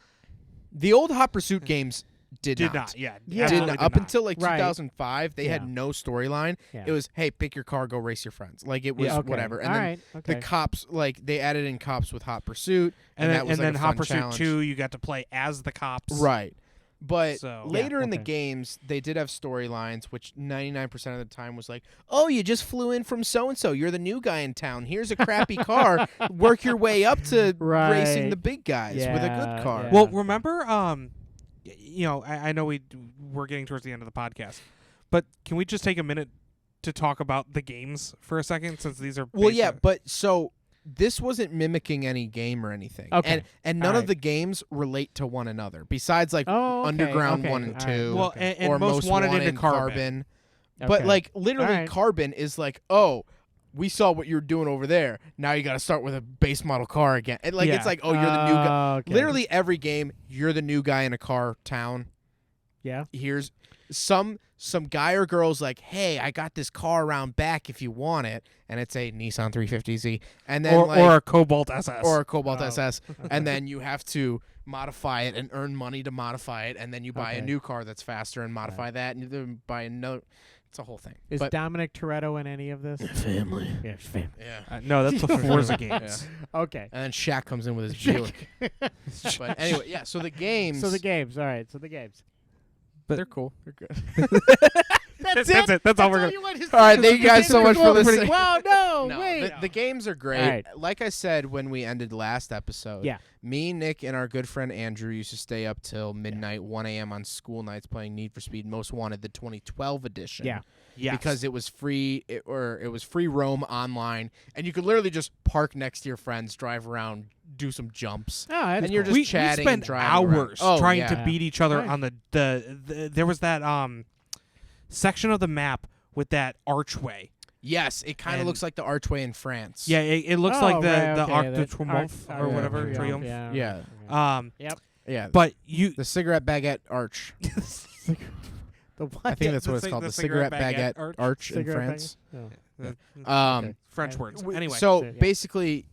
The old Hot Pursuit games did not. Yeah, Yeah. absolutely Did not. did Up not. until Right. 2005, they had Yeah. no storyline. Yeah. It was, hey, pick your car, go race your friends. It was Yeah, okay. whatever. And All then right. Okay. the cops, they added in cops with Hot Pursuit, and that then, was and then a Hot fun Pursuit challenge. 2, you got to play as the cops. Right. But So- later in the okay. games, they did have storylines, which 99% of the time was like, oh, you just flew in from so-and-so. You're the new guy in town. Here's a crappy car. Work your way up to Right. racing the big guys with a good Yeah, car. yeah. Well, remember I know we're getting towards the end of the podcast, but can we just take a minute to talk about the games for a second, since these are Well, based yeah, on- but so this wasn't mimicking any game or anything. Okay. And none All of right. the games relate to one another, besides like Oh, okay, Underground okay, 1 and all 2. right, well, okay. and or most wanted into Wanted, Carbon. But Okay. like literally, All right. Carbon is like, oh, we saw what you're doing over there. Now you got to start with a base model car again. And like Yeah. it's like, oh, you're the new guy. Okay. Literally every game, you're the new guy in a car town. Yeah. Here's some guy or girl's like, hey, I got this car around back if you want it, and it's a Nissan 350Z, and then or a Cobalt SS. or a Cobalt Oh. SS, and then you have to modify it and earn money to modify it, and then you buy a Okay. new car that's faster and modify that, and you then buy another. It's a whole thing. Is but Dominic Toretto in any of this? family. Yeah, family. Yeah. No, that's the Forza games. Okay. And then Shaq comes in with his Buick. But anyway, yeah. So the games. So the games. All right. So the games. But they're cool. They're good. That's That's it. That's all we're gonna. you want to All right, say. thank you guys so much for listening. Wow, no, No, wait. the games are great. All right. Like I said when we ended last episode, Yeah. me, Nick, and our good friend Andrew used to stay up till midnight, 1 a.m. on school nights playing Need for Speed Most Wanted, the 2012 edition. Yeah. Yes. Because it was free, it was free roam online, and you could literally just park next to your friends, drive around, do some jumps. Oh, that's and you're cool. just chatting we and spent driving around. hours Oh, trying yeah. to beat each other Right. on the there was that section of the map with that archway. Yes, it kind of And- looks like the archway in France. Yeah, it looks Oh, like the right, the okay, Arc de that Triomphe Arc- or Arc de whatever Triomphe, Triomphe. Yeah. Yep. Yeah. But you The cigarette baguette arch. The what? I think that's the what it's cig- called. the The cigarette baguette arch in Cigarette France. baguette? the French Okay. words. W- Anyway, so So, yeah. basically,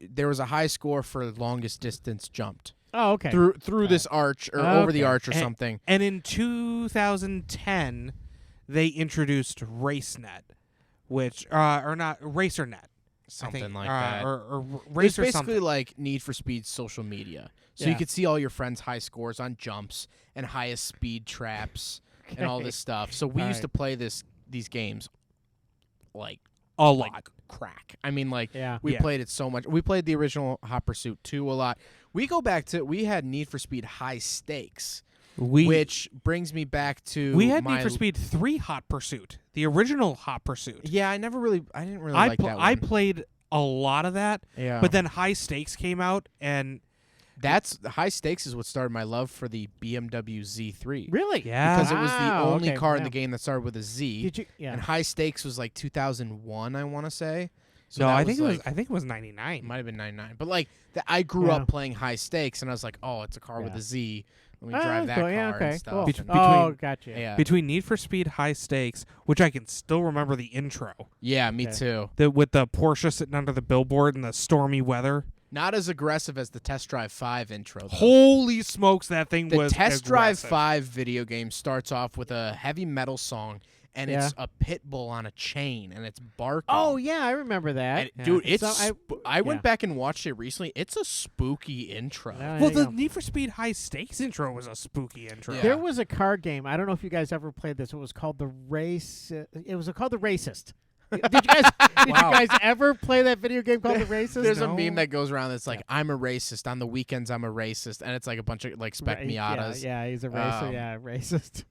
there was a high score for longest distance jumped Oh, okay. through this arch or over the Okay. arch or And- something. and in 2010, they introduced RaceNet, which or not RacerNet, I Something think, like that. or It's Racer basically something. like Need for Speed social media. So you Yeah. could see all your friends' high scores on jumps and highest speed traps and all this stuff. So we All used right. to play these games like A lot. like crack. I mean, like Yeah. we Yeah. played it so much. We played the original Hot Pursuit 2 a lot. We go back to we had Need for Speed High Stakes, which brings me back to we had my Need for Speed 3 Hot Pursuit, the original Hot Pursuit. Yeah, I didn't really like that one. I played a lot of that, Yeah. but then High Stakes came out, and That's High Stakes is what started my love for the BMW Z3. Really? Yeah. Because it was the Wow, only okay, car in yeah. the game that started with a Z. Did you? Yeah. And High Stakes was like 2001, I want to say. So no, that I think like, it was 99. it might have been 99. But like I grew Yeah. up playing High Stakes, and I was like, oh, it's a car with Yeah. a Z. Let me Oh, drive that's that cool. Yeah, car okay, and stuff. cool. And- Oh, between- gotcha. yeah, Between Need for Speed High Stakes, which I can still remember the intro, yeah, me Okay. too. with the Porsche sitting under the billboard in the stormy weather. Not as aggressive as the Test Drive 5 intro. Though. Holy smokes, that thing The was Test Drive aggressive. 5 video game starts off with a heavy metal song, and it's a pit bull on a chain, and it's barking. Oh yeah, I remember that. And, Yeah. dude, it's So I went yeah. back and watched it recently. It's a spooky intro. Oh, Well, there you the go. Need for Speed High Stakes intro was a spooky intro. Yeah. There was a card game. I don't know if you guys ever played this. It was called the Race. It was called the Racist. Did you guys? Did Wow. you guys ever play that video game called the Racist? There's a No. meme that goes around that's like, I'm a racist. On the weekends, I'm a racist. And it's like a bunch of like spec Right, Miatas. Yeah, he's a racer. Um, yeah, racist.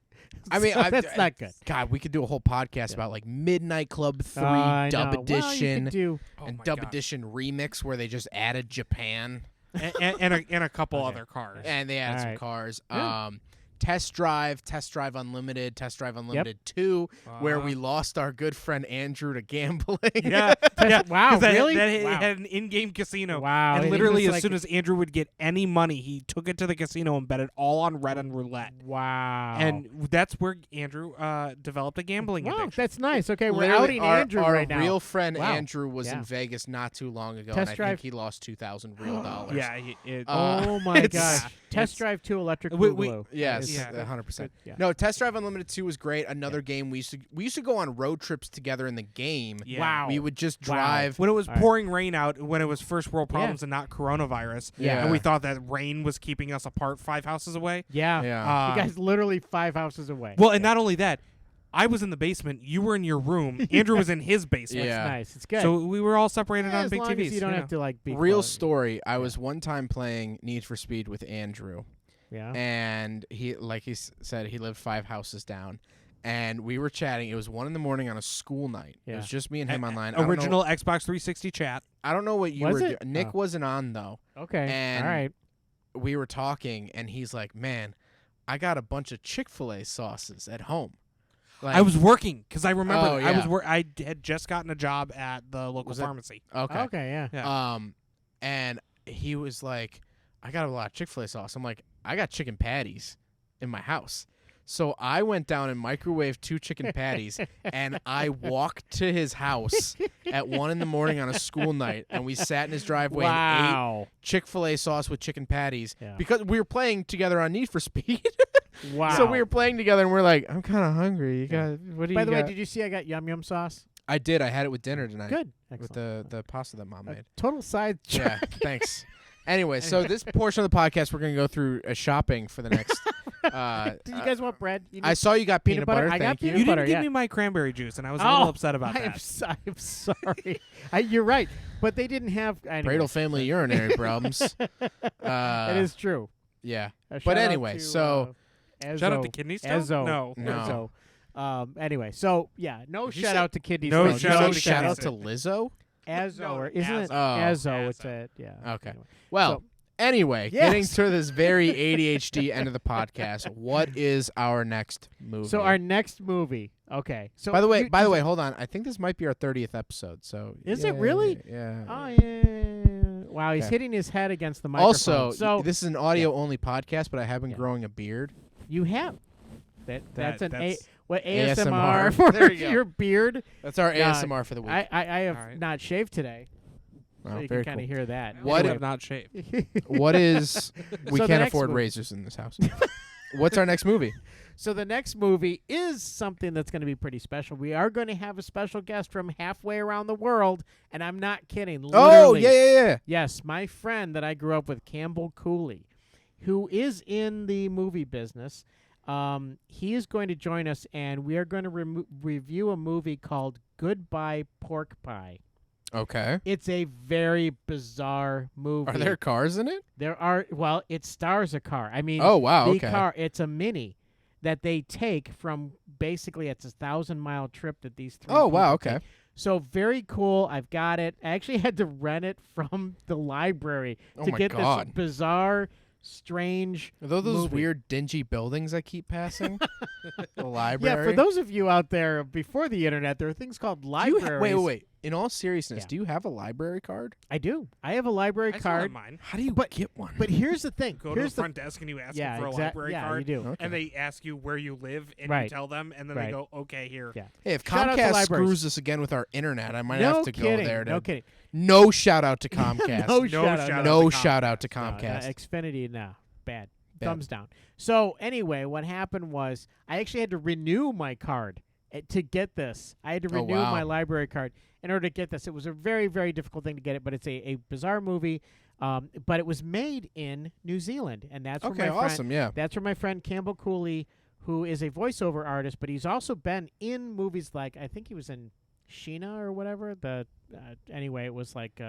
I mean, So I- that's not good. God, we could do a whole podcast about like Midnight Club 3 I Dub know. Well, you Edition could do. Oh and my Dub God. Edition Remix where they just added Japan and a couple Okay. other cars. and they added some Alright. cars. Yeah. Test Drive Unlimited, Test Drive Unlimited 2, where we lost our good friend Andrew to gambling. Yeah, yeah. Wow, 'cause that- really? That Wow. had an in-game casino. Wow, And and he literally, was as like- soon as Andrew would get any money, he took it to the casino and bet it all on red and roulette. Wow. And that's where Andrew developed a gambling wow, addiction. that's nice. Okay, we're Literally, outing our, Andrew our right now. real friend Wow. Andrew was in Yeah. Vegas not too long ago, Test and I drive- think he lost 2,000 real dollars. Yeah. Oh my it's- gosh. Test Drive 2 Electric We- Boogaloo. Yes, Yeah. 100%. Yeah. No, Test Drive Unlimited 2 was great. Another game we used to go on road trips together in the game. Yeah. Wow. We would just Wow. drive. When it was All right. pouring rain out, when it was first world problems and not coronavirus, Yeah. and we thought that rain was keeping us apart 5 houses away. Yeah. Yeah. You guys literally 5 houses away. Well, and not only that, I was in the basement. You were in your room. Andrew was in his basement. Yeah. It's nice. It's good. So we were all separated Yeah, on as big long TVs. as you don't have to like be Real close. story. I was one time playing Need for Speed with Andrew, Yeah. and he said he lived 5 houses down. And we were chatting. It was 1 a.m. on a school night. It Yeah. was just me and him online. Original Xbox 360 chat. I don't know what you Was were doing. it? Nick Oh. wasn't on, though. Okay. And All right. we were talking, and he's like, man, I got a bunch of Chick-fil-A sauces at home. Like, I was working because I remember Oh, I was yeah. I had just gotten a job at the local Was it- pharmacy. Okay. Okay. Yeah. Yeah. And he was like, I got a lot of Chick-fil-A sauce. I'm like, I got chicken patties in my house. So I went down and microwaved 2 chicken patties, and I walked to his house at 1 a.m. on a school night, and we sat in his driveway and ate Wow. Chick-fil-A sauce with chicken patties Yeah. because we were playing together on Need for Speed. Wow. So we were playing together, and we're like, I'm kind of hungry. You got what do you By the way, got? did you see I got yum yum sauce? I did. I had it with dinner tonight. Good. With Excellent. the pasta that Mom made. Total side Yeah, thanks. Anyway, so this portion of the podcast, we're going to go through shopping for the next. Did you guys want bread? You I need saw you got peanut butter. I got Thank you. peanut You butter, didn't give yeah. me my cranberry juice, and I was a Oh, little upset about I am that. I'm sorry. You're right, but they didn't have. Anyway. Bradle family urinary problems. That is true. Yeah. Shout But out anyway, to, so Ezzo. Shout out to Kidney Stone? Ezzo. No. No. Ezzo. Anyway, so yeah, no Did you shout say- out to Kidney No Stone. shout out to shout Kidney out to Lizzo. Ezzo, No, or isn't it Ezzo. Ezzo? It's Ezzo. a yeah. Okay. Anyway. Well, So- anyway, Yes. getting to this very ADHD end of the podcast, what is our next movie? So our next movie. Okay. So By the way, you- hold on. I think this might be our 30th episode. So Is it really? Yeah. Oh yeah. Wow, he's Okay. hitting his head against the microphone. Also, so this is an audio-only podcast, but I have been Yeah. growing a beard. you have that's an that's- ASMR ASMR. for There you go. your beard. That's our Yeah, ASMR for the week. I have All right. not shaved today, Oh, so you very can kind of cool. hear that. What I if- have not shaved. What is? We So the can't next afford movie- razors in this house. What's our next movie? So the next movie is something that's going to be pretty special. We are going to have a special guest from halfway around the world, and I'm not kidding. Oh, Literally. yeah. Yes, my friend that I grew up with, Campbell Cooley, who is in the movie business. He is going to join us, and we are going to review a movie called Goodbye Pork Pie. Okay. It's a very bizarre movie. Are there cars in it? There are. Well, it stars a car. I mean, Oh, wow, the okay. car. It's a Mini that they take from. Basically, it's a 1,000-mile trip that these 3. Oh, wow, people okay. take. So very cool. I've got it. I actually had to rent it from the library Oh to my get God. this bizarre, strange. Are those movie. weird, dingy buildings I keep passing? The Yeah, library. for those of you out there before the internet, there are things called Do you libraries. wait. In all seriousness, Yeah. do you have a library card? I do. I have a library I still have card. mine. How do you But- get one? But here's the thing. Go to here's the front desk and you ask yeah, them for a exact- library yeah, card. you do. Okay. And they ask you where you live, and Right. you tell them, and then Right. they go, okay, here. Yeah. Hey, if Shout out to Comcast libraries. screws us again with our internet, I might no have to kidding. go there. No kidding. No shout out to Comcast. No No shout out. shout No out to shout out to No, Comcast. Xfinity, no. Bad. Bad. Thumbs down. So anyway, what happened was I actually had to renew my card to get this. I had to Oh, renew wow. my library card in order to get this. It was a very, very difficult thing to get it, but it's a bizarre movie. But it was made in New Zealand, and that's Okay, where my awesome. Yeah. That's where my friend Campbell Cooley, who is a voiceover artist, but he's also been in movies like I think he was in Sheena or whatever. Anyway, it was like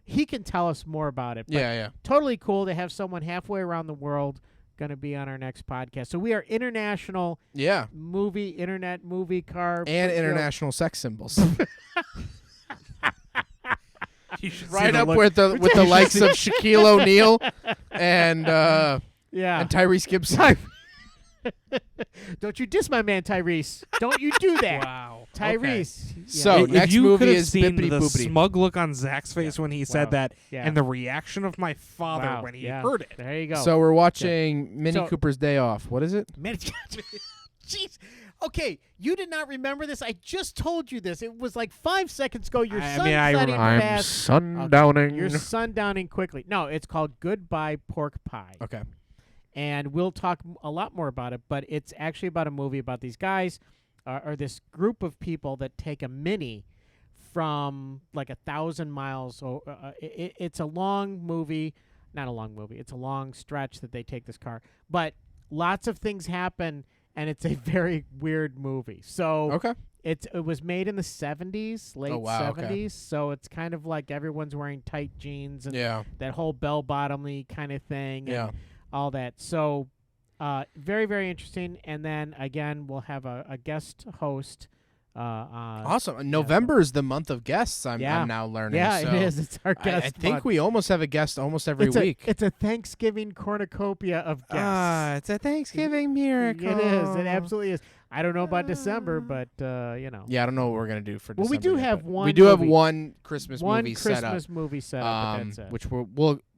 he can tell us more about it. But Yeah. totally cool to have someone halfway around the world going to be on our next podcast. So we are international Yeah. internet movie car And you know, international sex symbols. You should see right the up look- with the likes of Shaquille O'Neal and yeah. Tyrese Gibson. Don't you diss my man Tyrese. Don't you do that. Wow. Tyrese. Yeah. So, If next you movie could have is seen Bippity the Boopity. smug look on Zach's face when he Wow. said that, Yeah. and the reaction of my father Wow. when he Yeah. heard it. There you go. So we're watching Mini So- Cooper's Day Off. What is it? Jeez. Okay, you did not remember this. I just told you this. It was like 5 seconds ago. You're I mean, I sunsetting remember. fast. sundowning. You're sundowning quickly. No, it's called Goodbye Pork Pie. Okay. And we'll talk a lot more about it, but it's actually about a movie about these guys or this group of people that take a Mini from like 1,000 miles. It's a long movie. Not a long movie. It's a long stretch that they take this car. But lots of things happen, and it's a very weird movie. So Okay. it was made in the 70s, late Oh, wow, okay. 70s. So it's kind of like everyone's wearing tight jeans and Yeah. that whole bell-bottomy kind of thing. Yeah. all that. So very, very interesting. And then, again, we'll have a guest host. Awesome. November is the month of guests, I'm now learning. Yeah, so it is. It's our guest I think month. we almost have a guest almost every week. It's a Thanksgiving cornucopia of guests. It's a Thanksgiving miracle. It is. It absolutely is. I don't know about December, but, you know. Yeah, I don't know what we're going to do for December. Well, we do yet, have but one We do have movie. one Christmas movie set up. One Christmas movie set up, but that's it. Which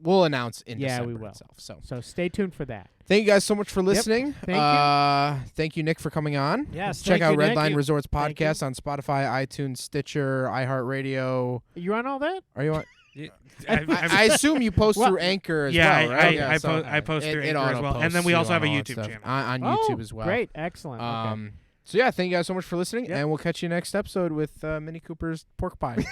we'll announce in Yeah, December we will. itself. So stay tuned for that. thank you guys so much for listening. Thank you. Thank you, Nick, for coming on. Yes, Check thank out you, Nick. Redline Resorts Thank you. podcast on Spotify, iTunes, Stitcher, iHeartRadio. You on all that? Are you on? I I assume you post Well, through Anchor as yeah, well, right? I post through it Anchor as well, and then we also have a YouTube channel on Oh, YouTube as well. Great. Excellent. Okay. So yeah, thank you guys so much for listening, Yep. and we'll catch you next episode with Mini Cooper's pork pie.